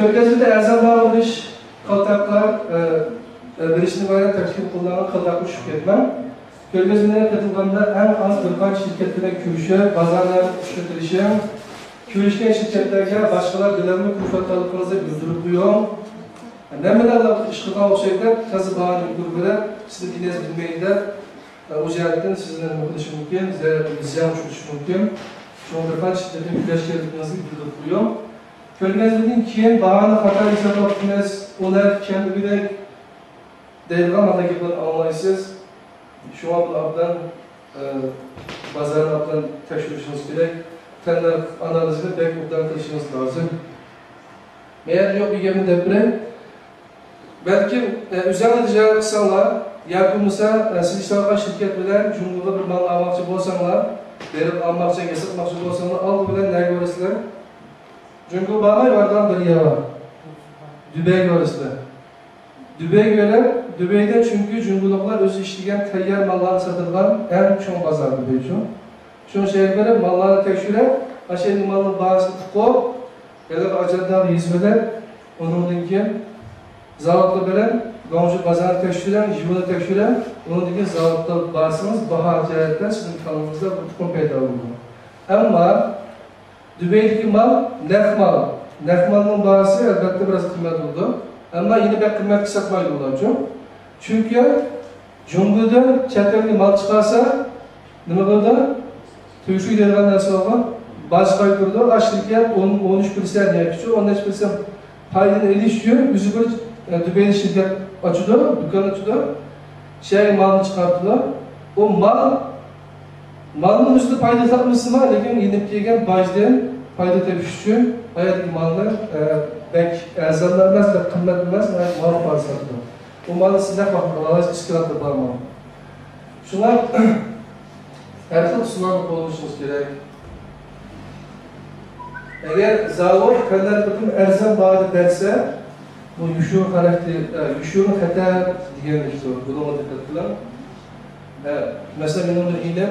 Kölgezinde erzan bağlanış kaltaklar birişini gayret teşkil kullanan kaltaklı şirketler. Kölgezinde katılganda en az birkaç şirketlerine kürüşü, pazarlar işletilişi, Kürüşken şirketlerge başkalar dilerimi külfettarlıklarınızı bildirip duyuyorum. Nemelerle işkıdan o şeyler, kazı bağını bildirip sizi dinlez bilmeyi de o cihetten sizinle mükleşim mümkün, ziyam uçuşu mümkün. Şu anda birkaç şirketin güleşkerliklerinizi bildirip duyuyorum. Kölgenizden kiyen bağını hata hesaplatınız, onlar kendi bilek devran anla gibi anlayışsız. Şu an abdan, bazarın abdan teşvirişiniz gerek. Kendiler analizini belki buradan kılışınız lazım. Eğer yok bir yerini deprem, belki üzerine ticaret kısanlar, yakınmışsa siz iştirakla şirket bilen Cumhurda bir mal almakçı bolsanlar, verip almakçı, kesipmakçı bolsanlar, al bilen ne görürsüler? Çünkü bana vardan bir yer var. Dübey görürsüler. Dübey göre, Dübey'de çünkü Cumhurluklar özü işleyen teyyar mallarını satırlar, en çok pazar Dübey için. Şunu şehirlere malları tekşire, aşağıdaki malın bağısını tıkop, ya da acardan hizmeder, onun için zavatlı bilen, gomcu pazarını tekşiren, jivını tekşiren, onun için zavatlı bağısınız, bahar cihetten sizin kanalınızda bu tıkım peyda olmalı. Ama Dübey'deki mal, nef mal. Nef malının bağısı elbette biraz kıymet oldu. Ama yine bir kıymet kısatmaydı olacak. Çünkü Cumhur'da çetelli mal çıkarsa, ne oldu? Tüyüşü ileriden nasıl oldu? Bazı kaydırdı, açlıkken 13% diye küçük, 13% payını eli işliyor, yüzü bir Dübeyli şirket açıldı, dükkan açıldı. malını çıkarttılar. O malın üstü payda tapmışsın var, lekin yenip gelgen bajdan payda tepiş için hayat mallar belki erzanlar emas, kıymet emas, mal parası satılır. O malı sizler bakın, Allah'a iskratla barmam. Şunlar her xil sunanlık oluşunuz gerek. Eğer zavod kadar bakım erzan bağlı derse, bu yuşuğun karakteri, yuşuğun hatta diyen işte, bunu dikkat kılan. Mesela benim de iğnem,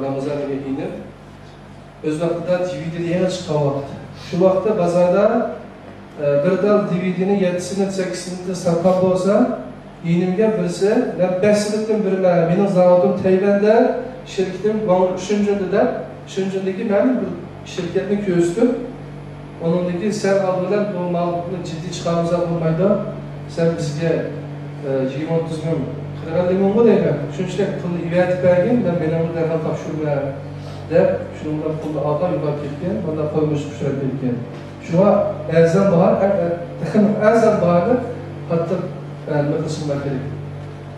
Ramazan'da iğnem, öz vaxtida DVD'de yana çıkan vakti. Şu vaxtda bazarda bir dal DVD'nin 7'sini, 8'sini satqan olsa, iğnemge birisi, 5 sınıftan biri benim zavodum Tayvan'da, şirketim Şunjundagi benim bir şirketini közdü. Onundaki sen aldılar bu malını ciddi çıkarımıza olmaydı. Sen bizge 20-30 gün kırılan limon mu deyken, şunçta pulu ivayet bergin, ben benim derhal tapşırmaya de, şundan pulu aldan yukarı ketken, bana koymuşmuşlar ketken. Şuna erzan bahar, erzan baharda hatta mıkısınlar gerek.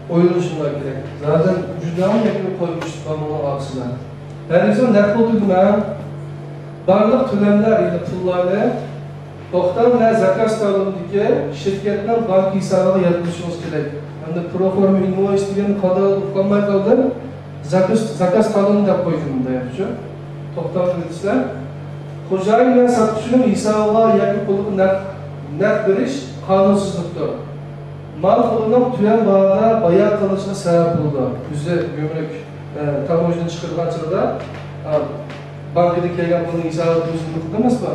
Oyuluşunlar gerek. Zaten cüdamı yakını koymuştuk bana aksına. Her ne oldu ben? Barlıq tülemler ile pullarla toxtan ve zakas talımdaki şirketten bank hesabına yatırışımız gerek. Hem de proforma üniversitenin kadar kullanmaya kaldı. Zakas talımını da koydum da yapıcı. Toxtan verirse. Hocayın ve satışının hesabına yakın puluk net veriş kanunsuzluktur. Mal pulunun tülen bağda bayağı kalışına sebep oldu. Yüzde gömülük tam hoşuna çıkarılan çırda bankadaki kelgan pulun hesabı düzgün tutulmaz mı?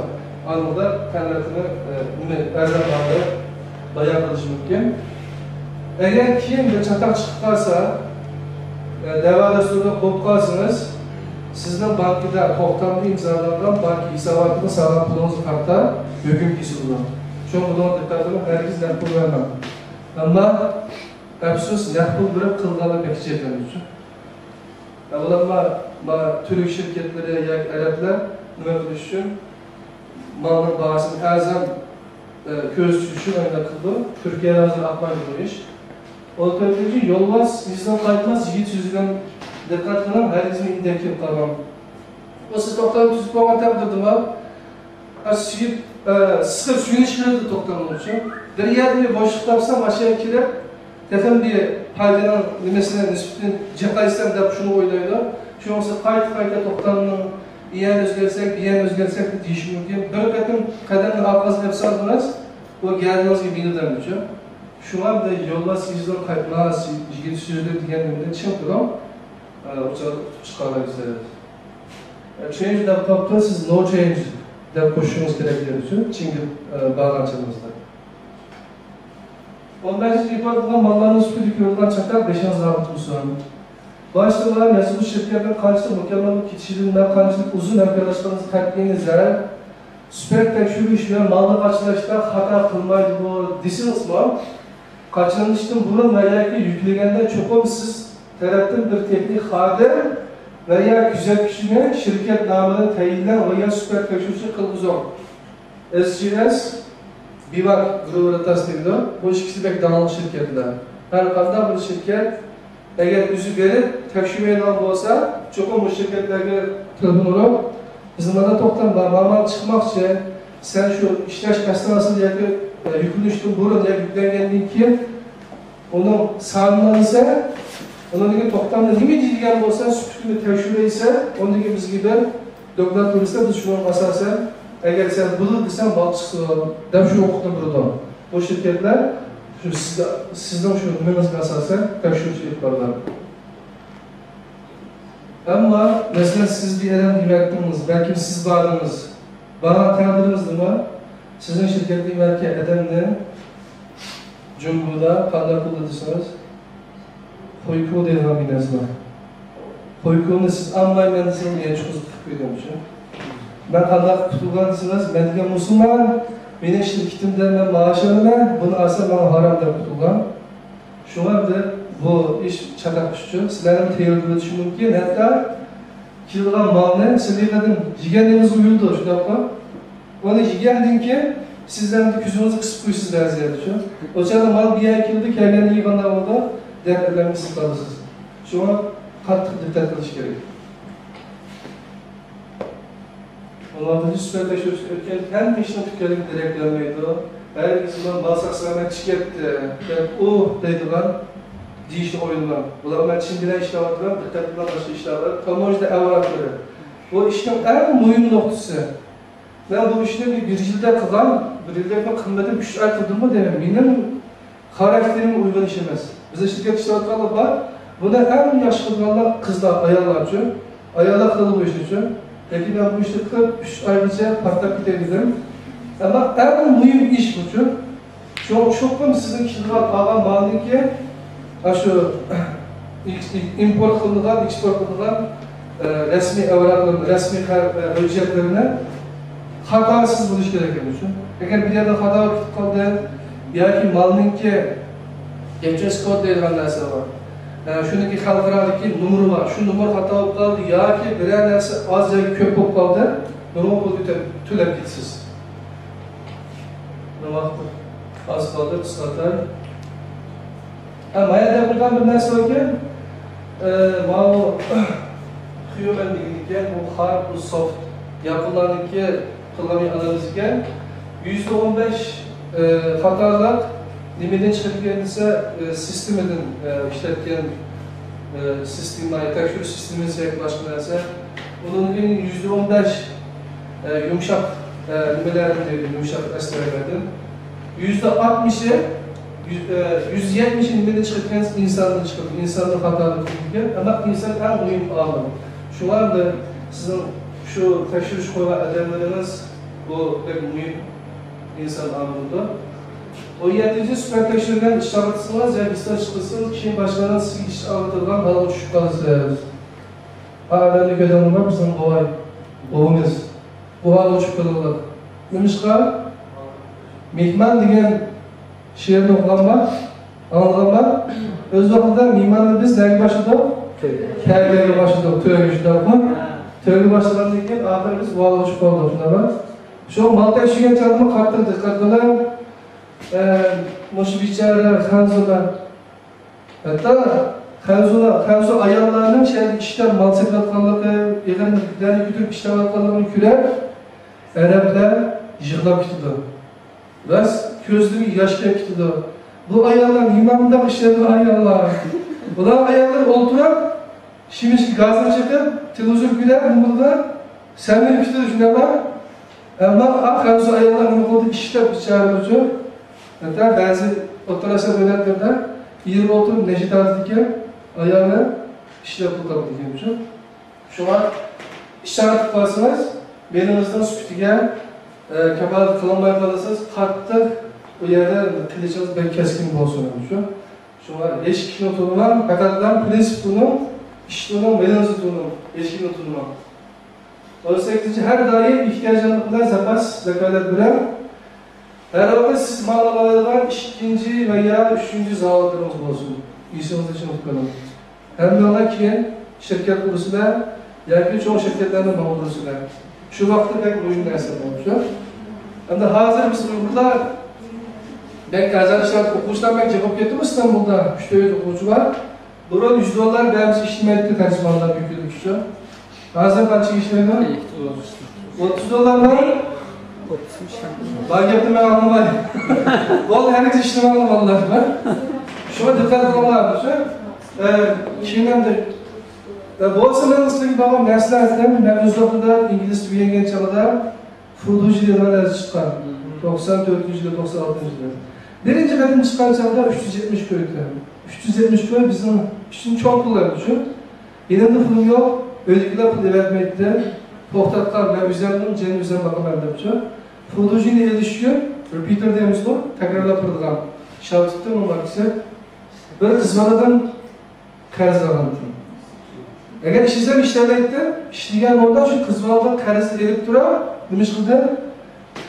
Anında kanatını erzan bağda bayağı kalışı mümkün. Eğer kim de çatak çıkarsa devada sonra kopup kalsınız, sizden bankada toxtamlı imzalanan bank hesabı hakkında sağlam pulunuzu kartta hüküm kesildi. Çoğun bunun dikkatini herkes net pul vermem. Ama öpsüz net pul verip kılgalı bekçi etmemiz için. Olanlar türlü şirketleri eretler nüme düşün malın bağısını erzan köz düşün oyunda kıldı. Türkiye'de hazır akmayı bu iş. O tabii yolmaz, bizden kaydmaz, yiğit yüzünden dikkat kılan herkesin indeki kalan. O siz toktanı tüzük olan tabdırdım var. Sıkıp suyunu çıkardı toktanın için. Bir yerde bir boşluk tapsam aşağıya kirep, defen bir paydanan nimesine nispetini cekayısam da şunu oylaydı. Şu olsa kayıt toktanının iyen özgersek, biyen özgersek de deyişim mümkün. Bir katım kademle arkasını yapsardınız, o geldiğiniz gibi bilirden için. Şu an da yolda sizden kayıtlar, yeni sözler diyenlerinde çıkıyorum. Uçağı çıkarlar güzel. Change that purpose is no change. That koşuşumuz gerektiği için. Çünkü bağlantılarımızda. 15. ifadeden malların üstündeki yoldan çakar 5. zabıtımızdan. Başta olan mezunu şirketler karşılığı mükemmel kişiliğinden karşılık uzun arkadaşlarınızı kalpliğinizle süper tekşürüş ve malda karşılaşta hata kılmaydı bu disiniz mi? Kaçınmıştım burun veya ki yüklegende çokum siz taraftan bir teknik haber veya güzel kişine şirket namına teyilden veya süper tekşürüş kılgızım. SGS Bivak grubu tasdikliyor. Bu ikisi pek dağınık şirketler. Her kadar bir şirket eğer yüzü verip tekşürüye nam olsa çokum bu şirketlerge telefon olup bizim bana toktan normal çıkmak için sen şu işleş kastanası diye yüklünüştün burun diye yüklengenliğin ki onun sağlığına ise onun gibi toktan da ne diyeceğim olsa süpürtünü tekşürüye ise onun gibi biz gibi doktor turiste biz şunu asasen eğer sen bulur desen balçısı dem şu okudum buradan. Bu şirketler sizden şu nümemiz asasen tekşürücü yaparlar. Ama mesela siz bir yerden yönettiniz, belki siz bağırdınız, bana tanıdınız mı? Sizin şirketli belki edemde, Cumhur'da, kanlar kullanırsanız, Hoyku diye bir nesne. Hoyku'nu siz anlayın, ben size en çok kıyılamışım. Ben kanlar kutulgansınız, ben de Müslüman, benim şirketimden ben maaş alıyorum, bunu asla bana haramda kutulgan. Şu anda bu iş çakakışçı, sizlerin teyirdiğini düşünün ki, hatta kilgan malını, sizlerin yigeniniz uyuldu, şu dakika. Onu yigendin ki, sizlerin de küzünüzü kısıp koyusuz derzi yapıyor. O çağda mal bir yer kildi, kendini yıkanlar oldu. dertlerle siz kalırsınız. Şuna kattık dikkat kılış gerek. 16. süperleşiyor ötken hem işine tükelim direklenmeydi o. Her zaman balsak sana çıketti. O deydiler. Deyişli oyunlar. Ulan ben şimdiden işler var, dikkatlinden başka işler var. Kamuoyuda evrakları. Bu işin en mühim noktası. Ben bu işini bir yılda kılan, bir yılda kılmadım, 3 ay kıldım demem. Benim karakterim uygun işemez. Bize şirket iştirakları var. Buna en yaşlı kılanlar kızlar, ayarlar için. Ayarlar kılı bu iş için. Peki ben bu işi kılıp 3 aylıca partak gidebilirim. Ama en mühim iş bu için. Çok mu sizin kişiler alan bağlı ki şu import kılınan, export kılınan resmi evraklarını, resmi hüccetlerini hatasız buluş gerekiyor. Eğer bir yerden hata vakit kaldı, ya ki malının ki geçes kod deyilgen nerse var. Şundaki halkaradaki numuru var. Şu numara hata kaldı, ya ki birer nerse az ya köp olup kaldı, numara kodu tülep gitsiz. Ne vakti? Az kaldı, kısaltar. Maya buradan bir nerse varken, bu human dedikken, bu hard, bu soft yapılarındaki kılgami analizken %15 hatalar nimeden çıkarken ise sisteminin işletken sistemler, tekşür sisteminin yaklaşımı ise bunun %15 yumuşak nimelerin yumuşak esnerlerden %60'ı 170'in nimeden çıkarken insandan çıkıyor, insanın hataları çıkarken ama insan en mühim alanı. Şu anda sizin şu tekşürüş koyma adamlarınız bu pek mühim insan anlamında. O 7. süper tekşürden iş anlatısınız ya bizden çıkılsın, kişinin başlarından sizi iş anlatırdan bana uçuşup kalırsınız. Ağırlarını gözlemler var bizim boğay, boğumuz. Bu hal uçup kalırlar. Demişka, mihman degen şiirini okulanma, anılanma, öz vaxtında mihmanı biz neye başladık? Kərgəyə başladık, töygüşdə var. Tövbe başlarından keyin ahir biz uğurluş oldu şunlar. Şu Malta şigen çalma katır dikkatler. Müşbiçara Hanzula. Hatta Hanzu ayarlarının şeyde işler malseplatkanlığı, yığınlıkları kütüp işlevatkanlığını kürer. Araplar yığılap gidiyor. Biraz közlüğü yaşkaya gidiyor. Bu ayarlar imamında işlerinde ayarlar. Bunlar ayarlar oldurak. Şimdi gazdan çıkıp, televizyon güler, burada sen benim işte düşünemem. Ama Hanzu ayarlarının olduğu işler bir çağırıcı. Hatta bazı oturasa dönemlerde yer oturup Necid Aziz'deki ayağını işler kullanıp diyeceğim. Şu an işaret tutarsanız, benim hızdan süpütüge kapalı kılınmaya kalırsınız, kalktık o yerde kılıçınız ben keskin olsun. Şu an eşkinin oturumu var, hakikaten prensip bunu, işlerin benim hızı tutumu, eşkinin oturumu. 18. her daim ihtiyacınlıklar zekalet birer. Her vakit siz mağlalardan ikinci veya üçüncü zavallarımız olsun. İyisiniz için unutmayalım. Hem de ona ki şirket kurusuyla, yani çoğu şirketlerden bağlısıyla. Şu vakti pek mühim derse olmuşlar. Hem de hazır biz burada, ben kazançlar okuyuştan ben cevap getirdim İstanbul'da. 3-4 okuyucu var. Burada $100 benim işlemekte tercümanlar yükledik şu. Hazır kaç işlemedi? $30 var. Bak yaptım ben anlamayı. Bol herkes işlemi anlamalılar. Şuna dikkat olmalılar. Kimden de bu aslında ıslaki babam derslerden ben Özbek'te İngiliz bir yengen çalada Fuduci yıllar çıkan 94. yılda 96. yılda. Birinci kadın çıkan çalada 370 köylü. 370 köy bizim için çok kullanmış. Benim de pulum yok. Öldükler pulu vermekte. Pohtatlar ve üzerinden cennet üzerine bakım elde. Fuduci ile düşüyor. Repeater diyemiz bu. Tekrarla pırdılan. Şartıkta olmak ise böyle kızmanadan karız alantı. Eğer işsizler işlerleydi, işleyen orada şu kızmanadan karız edip durar, demiş kıldı,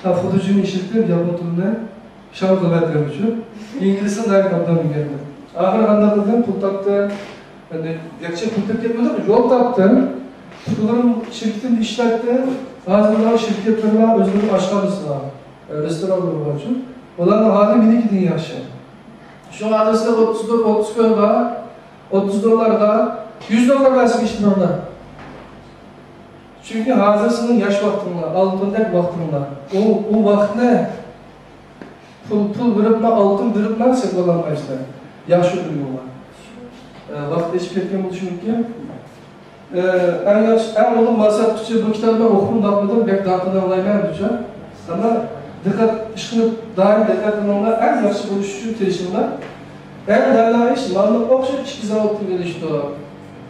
Fuduci'nin işletip yapıldığında şartı verdiğim için İngiliz'den dair kaptan geldi. Ahir anladığım pul taktı, gerçek pul taktı yapmadı mı? Yol taktı, pulların şirketin işletti, bazıları şirketlerine özgürlük aşkamızla, restoranları var için. Onların hali minik din yaşa. Şu adresi 30 var, 30 dolarga, 100 dolar versin işte onda. Çünkü hazırsının yaş vaktinde, altındaki vaktinde. O vakt ne? Pul verip altın verip sen olamayızlar. Yaşı duyuyorlar. Vakti hiç ketken düşünürken. En oğlum masraf tutuşu bu kitabı okudum bakmadım, belki dağıtından olaylar diyeceğim. Ama dikkat, işini daim dikkatli olmalar, en yaxşı buluşucu telişimler. En değerli iş, malını okşa içki zavatı gelişti o.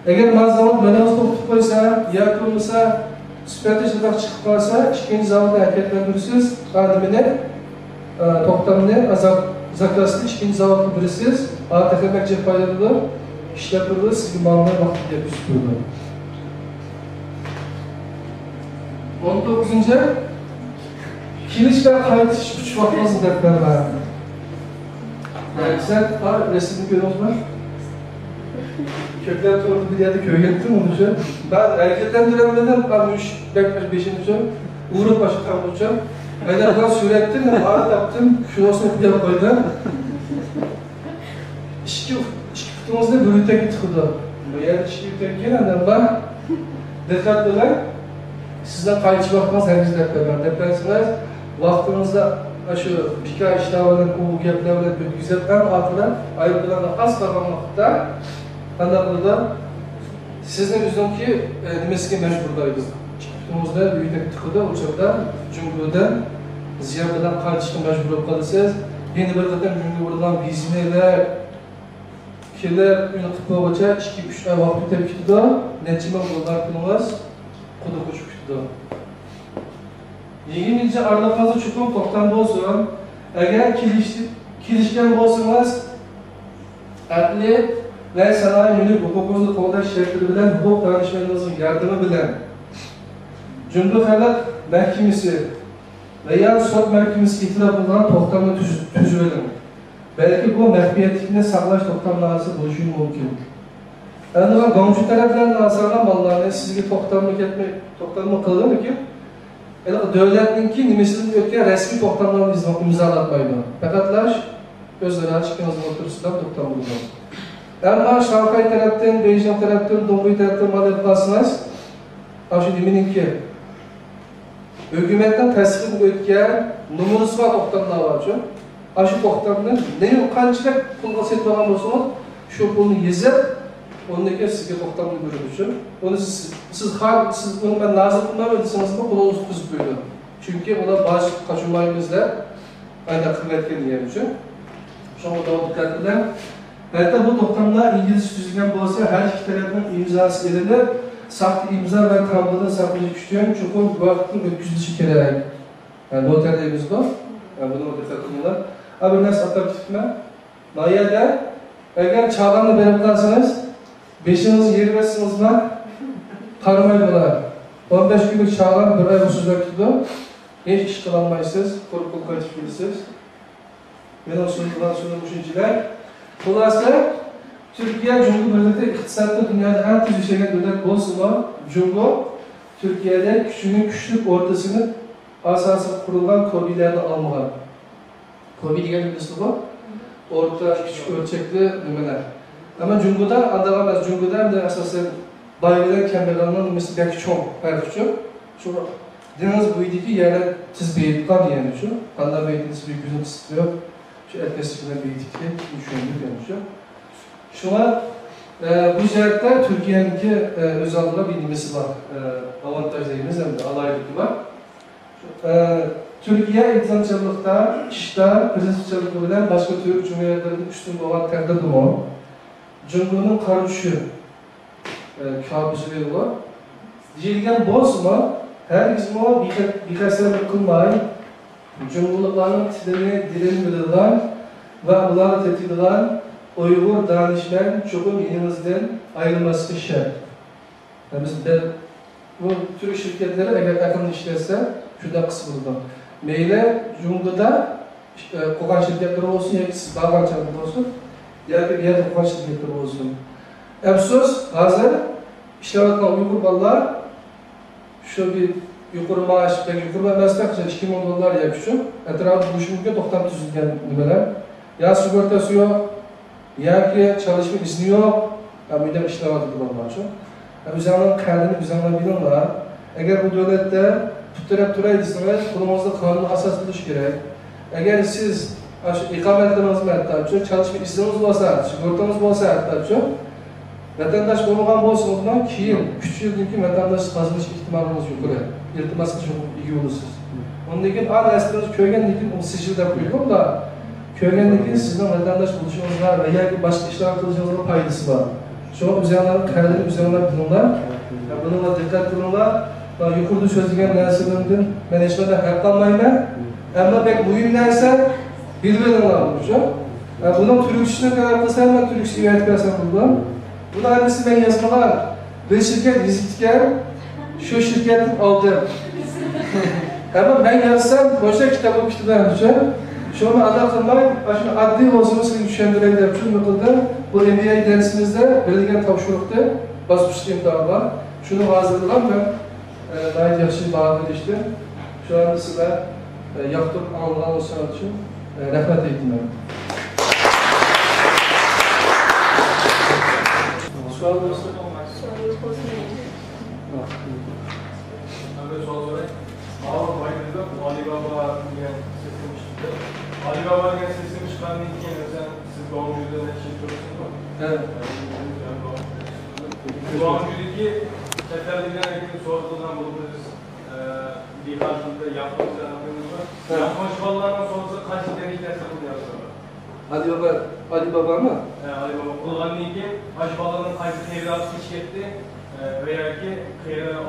Eğer malzavut menazda tutup koysa, yer kurulsa, süpertejlilik çıkıp kalsa, ikinci zavatı hareketlendirirsiz, adımını, toktamını, zakrasını ikinci zavatı birisiz, ATK'mek cep payladılar, işletmeler sizin malına vakti diye üstürdü. 19. Kilişler kayıtış üç vakmazın dertler var. Sen resimini görüyoruz mu? Kökler torunu bir yerde köye gittim onun için. Ben hareketlendiremedim, ben 3-5. Uğur'un başı tam olacağım. Ben sürettim, ağır yaptım, şurasını bir koydum. İşki kutumuzda bürüte gittiğinde. Bu yer işki bürütekken ben dikkatli olan sizden kayıtçı bakmaz henüz dertler. Deprensiniz, vaktinizde şu birkaç işlerden, o geplerden güzel en arkadan ayrılarına az kalan vakitte burada sizin üzerindeki nimesine mecburdayız. Kutumuzda büyüdük tıkıda, uçakta, cümleden, ziyareten kayıtçıda mecbur olup kalırsınız. Yeni bir zaten cümleden vizmeler, şeyler yönetik boğaça 2-3 ay vakti tepkide neçime yollar kılınmaz, kudu koşup gitti. 20. arada fazla çukur toptan olsun, eğer kilişken olsanız, adli ve sanayi yönü hukukunuzu kollaş şekli bilen, hukuk danışmanınızın yardımı bilen, Cumhurbaşkanlık Mahkemesi veya Sot Mahkemesi itirafından toptamını tüzüvelim. Belki bu mahfiyetlikini sağlaş toptamlarınızı buluşu mümkün. Yani komşu taraflarından asarlan mallarını sizge toptamı kılır ki, devletinki nimesinin ötken resmi toptamlarını imzalatmaydı. Fakatlar özleri açıkçası oturursudan toptam bulunur. Ama Şanghay taraftan, Beijing taraftan, Dongguy taraftan mal yapmasınız. Aşı deminin ki, hükümetten tasdik ötken numarası var toptamlar var. Aşı toptamını ne kançılık pulga setmağın olsunuz, şu pulunu yezip, ondaki sizge toptamını görülüşür. Onu siz bunu ben lazım kılmamadıysanız da kulağınızı tutup buyurun. Çünkü ona bazı kaçınmayımızda aynı kıymetken diyemişim. Şu anda o dikkatliler. Hatta bu toptamlar İngiliz düzgün olsa her iki tarafın imzası edilir. Sahte imza ve tablada saklıcı küçüğün çok bu vaktin öküzlüşü kererek. Yani noterdeyimiz var. Yani bunu o dikkatliler. Abi nasıl atıp tutma? Nayada eğer çağlanla beraber kalsanız 5'iniz yeri versiniz mi? Tanımaydılar. 15 günlük çağlan bir ay usulda tutudu. Hiç iş kılanmaysınız, korkul kaçırsınız. Ben o sorulan düşünceler. Dolayısıyla Türkiye Cumhurbaşkanlığı iktisatta dünyada en tez işlenen devlet olsun Türkiye'de küçük ortasını asası kurulan KOBİ'lerde almalar. KOBİ diye bir liste var. Orta küçük ölçekli nümeler. Ama Cumhur'da anlamaz. Cumhur'da da asasen bayılan kemerlerinin mesela belki çok farklı. Şu deniz boyundaki yerler tiz beyitkan yani şu. Anlam beyitiniz bir gözün kısıtlıyor. Şu etmesinden beyitlikle düşündük yani şu. Şuna bu ziyarette Türkiye'ninki özellikle bir nimesi var. Avantajlarımız hem de alaylıkı var. Türkiye insançılıkta, işte, prezidentçılığı bilen başka Türk Cumhuriyetlerinin üstün olan terdedim o. Cumhur'un karışı kabızı var. Diyilgen bozma, her izma birkaç sene kılmayın. Cumhurlukların dilini bilirler ve bunları tehdit eden Uygur danışman çoğun yerimizden ayrılması şart. Yani biz bu Türk şirketleri eğer yakın işlerse şurada kısmında. Meyle Cumhur'da kokan şirketler olsun, ya ki siz bağlan çalışma olsun, ya ki bir yerde kokan şirketler olsun. Efsus, hazır işlevatla Uygur ballar şu bir yukarı maaş, belki yukarı maaşlar $2000 yakışıyor. Etrafı bu düşünürken 90 tüzülgen nimeler. Ya sigortası yok, yoki çalışma izni yok, uyda ishlamaydi bo'lmoqchi. O'zingizning qadrini o'zingizlar bilinglar. Agar bu davlatda tuttirib turay desangiz, qo'limizda qonuniy asos bo'lishi kerak. Agar siz shu iqomatlaringiz bilan çalışma izniniz bo'lsa, sigortangiz bo'lsa, hatto vatandaş bo'lmagan bo'lsa, undan keyin 3 yildan keyin vatandaş qazinish ehtimolimiz yuqori. İltimos qilishga ega bo'lasiz. Ondan keyin aslında ko'rgandan keyin uni sijilda qo'yib-da, ko'rgandan keyin sizning vatandaş bo'lishingizga va yoki boshqa ishlar qilishingizga foydasi bor. Şuna o'zingizlarning qadrini o'zingizlar bilinglar. Bunga diqqat qilinglar. Yuqorida so'zlagan narsalardan men hech qanday haq olmayman. Ammo bek muhim narsa bilinglar o'sha. Bunun Türkçesine kadar kılsam ben Türkçe'yi ayetmesem buradan. Bunu annesi ben yazmalar. Bir şirket vizitken şu şirketin aldım. Ama ben yazsam boşa kitabı kitaplarmışım. Şu an ada kılmayın. Şimdi adli olsun sizi düşündürelim yapışım yokluda. Bu MBA dersimizde belirgen tavşurukta basmıştı imtihanlar. Şunu hazırladım ben. Daha yaşlı bağlı işte. Şu anda size yaptım anılan o sanat için rahmet eğitim. Sual olursa. Sualınız olsun. Alibaba diyen seçilmişti. Alibaba diyen seçilmiş kanun iken siz doğumculuğunda ne şey yapıyorsunuz mu? Evet. Doğumculuğu seferliğinden ilgili sorduğundan bulundunuz. Bir karşılıkta yapmamızı anladığınız var. Yapma şuvallarının sonucu kaç derecede yapılıyor? Alibaba mı? Alibaba kullandığı ki aşıbalanın kaç tevratı şirketi veya ki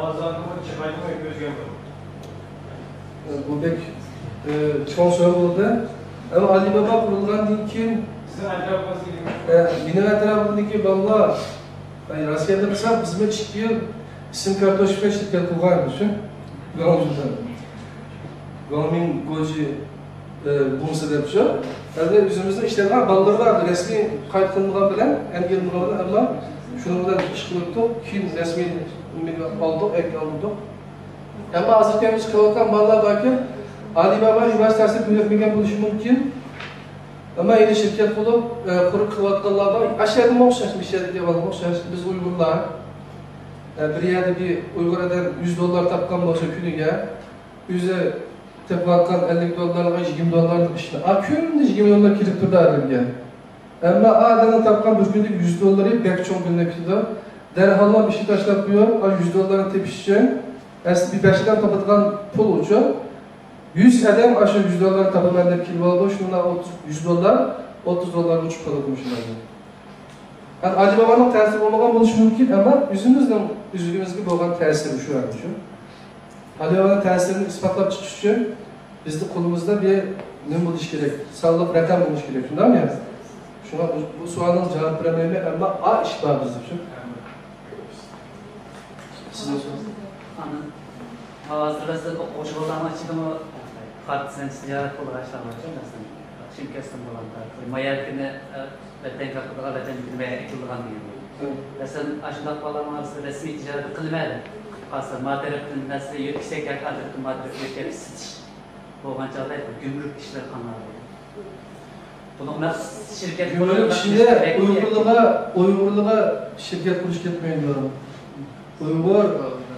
azlandı mı çıkaydı mı gözgemiyor. Bu pek çok soru oldu. Ama Alibaba kurulgandan keyin Sizin Alibaba'nız gibi. benim etrafımdaki valla Rossiyada kısa bizime çıktı yıl isim kartoşka şirket kurganmışım. Gavamcıdan. Gavamın goji bunsa dep şu. Hadi yüzümüzde işlerden balları vardı. Resmi kayıt kılınmadan bilen en gelmeden ama şunu da iş kılıktık. Kim resmi aldık, ek aldık. Ama hazırken çıkılan mallar bakın Alibaba üniversitesi büyütmegen buluşu mümkün. Ama yeni şirket bulup kurup kıvatkallar var. Aşağıda mı okşaş bir şey diye var mı okşaş? Biz Uygurlar bir yerde bir Uygur'dan $100 tapkan olsa günüge yüze tepakkan $50'lığa $20 işine. Akıyorunda $20 kirip durdu adamga. Ama adamın tapkan bir günlük $100'ı bek çok günlük tutdu. Derhal bir şey taşlap koyuyor. $100'ı tepişeceğim. Aslında bir beşiden tapıtkan pul uçuyor. 100 adam aşağı $100 tapılan da kilva oldu. Şundan $100, $30 uçup kalırmış. Yani Alibaba'nın tesiri olmadan buluş mümkün ama yüzümüzden üzgünümüz olan tesiri şu an şu. Alibaba'nın tesirini ispatlap çıkış için bizde kolumuzda bir ne buluş gerek? Sağlık rakam buluş gerek. Şundan mı yazdı? Şuna bu sualın cevap vermemi ama A iş var bizde şu. Sizin sorunuz. Hazırda oşuldan açıklama partisinden ziyaret olarak başlamışım. Şimdi kestim bulanda. Mayarkine vatan kapıda vatan bilmeye ekildiğin diyor. Mesela aşağıda falan arası resmi ticaret kılmadı. Aslında maddelerin nasıl yüksek yakaladığı maddeleri sitiş. Bu mançalar gümrük işler kanalı. Bunlar şirket gümrük işinde Uygurluğa şirket kuruş gitmeyin diyorum. Uygur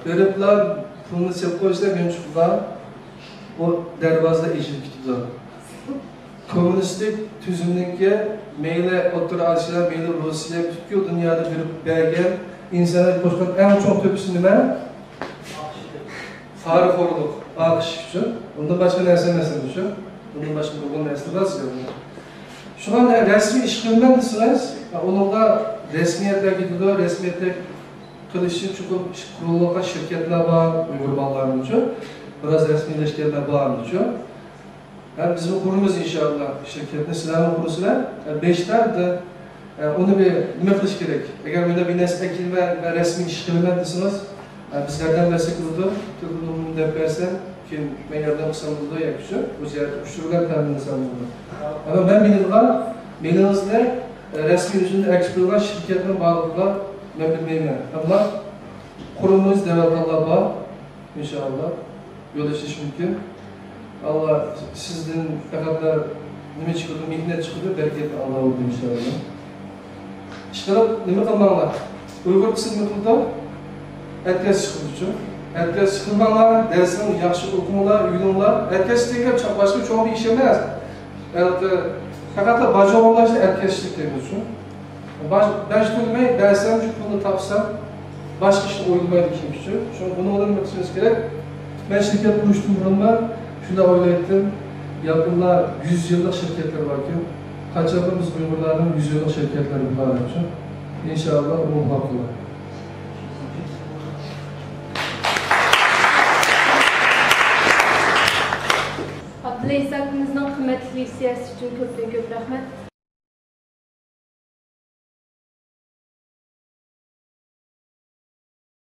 görüpler pulunu sep koysa gün çıkılar. O derbazda eşit gidiyor. Komünistik tüzümlükte meyle Orta Asya, meyle Rusya, bütün dünyada bir belge insanlar koşkan en çok tepkisi ne? Farıkorluk, akış için. Ondan başka neresi şu? Ondan başka bir neresi nasıl yapıyor? Şu an resmi işgalinden desiniz, onun da resmiyetler gidiyor, resmiyetler kılıçın çıkıp kuruluğa şirketler var, Uygur bağlarının için. Biraz resmileşkenler bağlarının için. Yani bizim kurumuz inşallah şirketin silahını kurusuna 5'ler de onu bir ne kılış gerek? Eğer böyle bir nesne ekilme ve resmi işgalinden desiniz, bizlerden destek oldu, Türk'ün depresen ki meğerden kısamızda yakışıyor, bu ziyaret uçturulan teminini sanırım. Ama ben bilinizde resmi yüzünde eksploran şirketin bağlılıkla ben bilmeyeyim. Ama kurumumuz devlet var inşallah, yol işleş mümkün. Allah sizden kadar ne çıkıyordu, mihnet çıkıyordu, bereket Allah oldu inşallah. İşqilib nima qilmanglar? Uyg'ur sinfida atkas chiqish uchun atkas chiqmanglar, darsni yaxshi o'qinglar, uyinglar. Atkas degan boshqa cho'ng bir ish emas. Faqat bajarolashni atkashlik degan uchun. Ders to'lmay, darsdan shu pulni topsam, boshqa ishni o'ylamaydi kim uchun. Shuning buni o'rganishimiz kerak. Men shirkat qurishdan burunman shunda o'ylaydim. Yaqinlar 100 yillik shirkatlar borki, qachondir biz Uyg'urlarning 100 yillik shirkatlari bor uchun inshaalloh umuman qilamiz. Abdulaziz akimizning qimmatli siyosati uchun ko'pdan ko'p rahmat.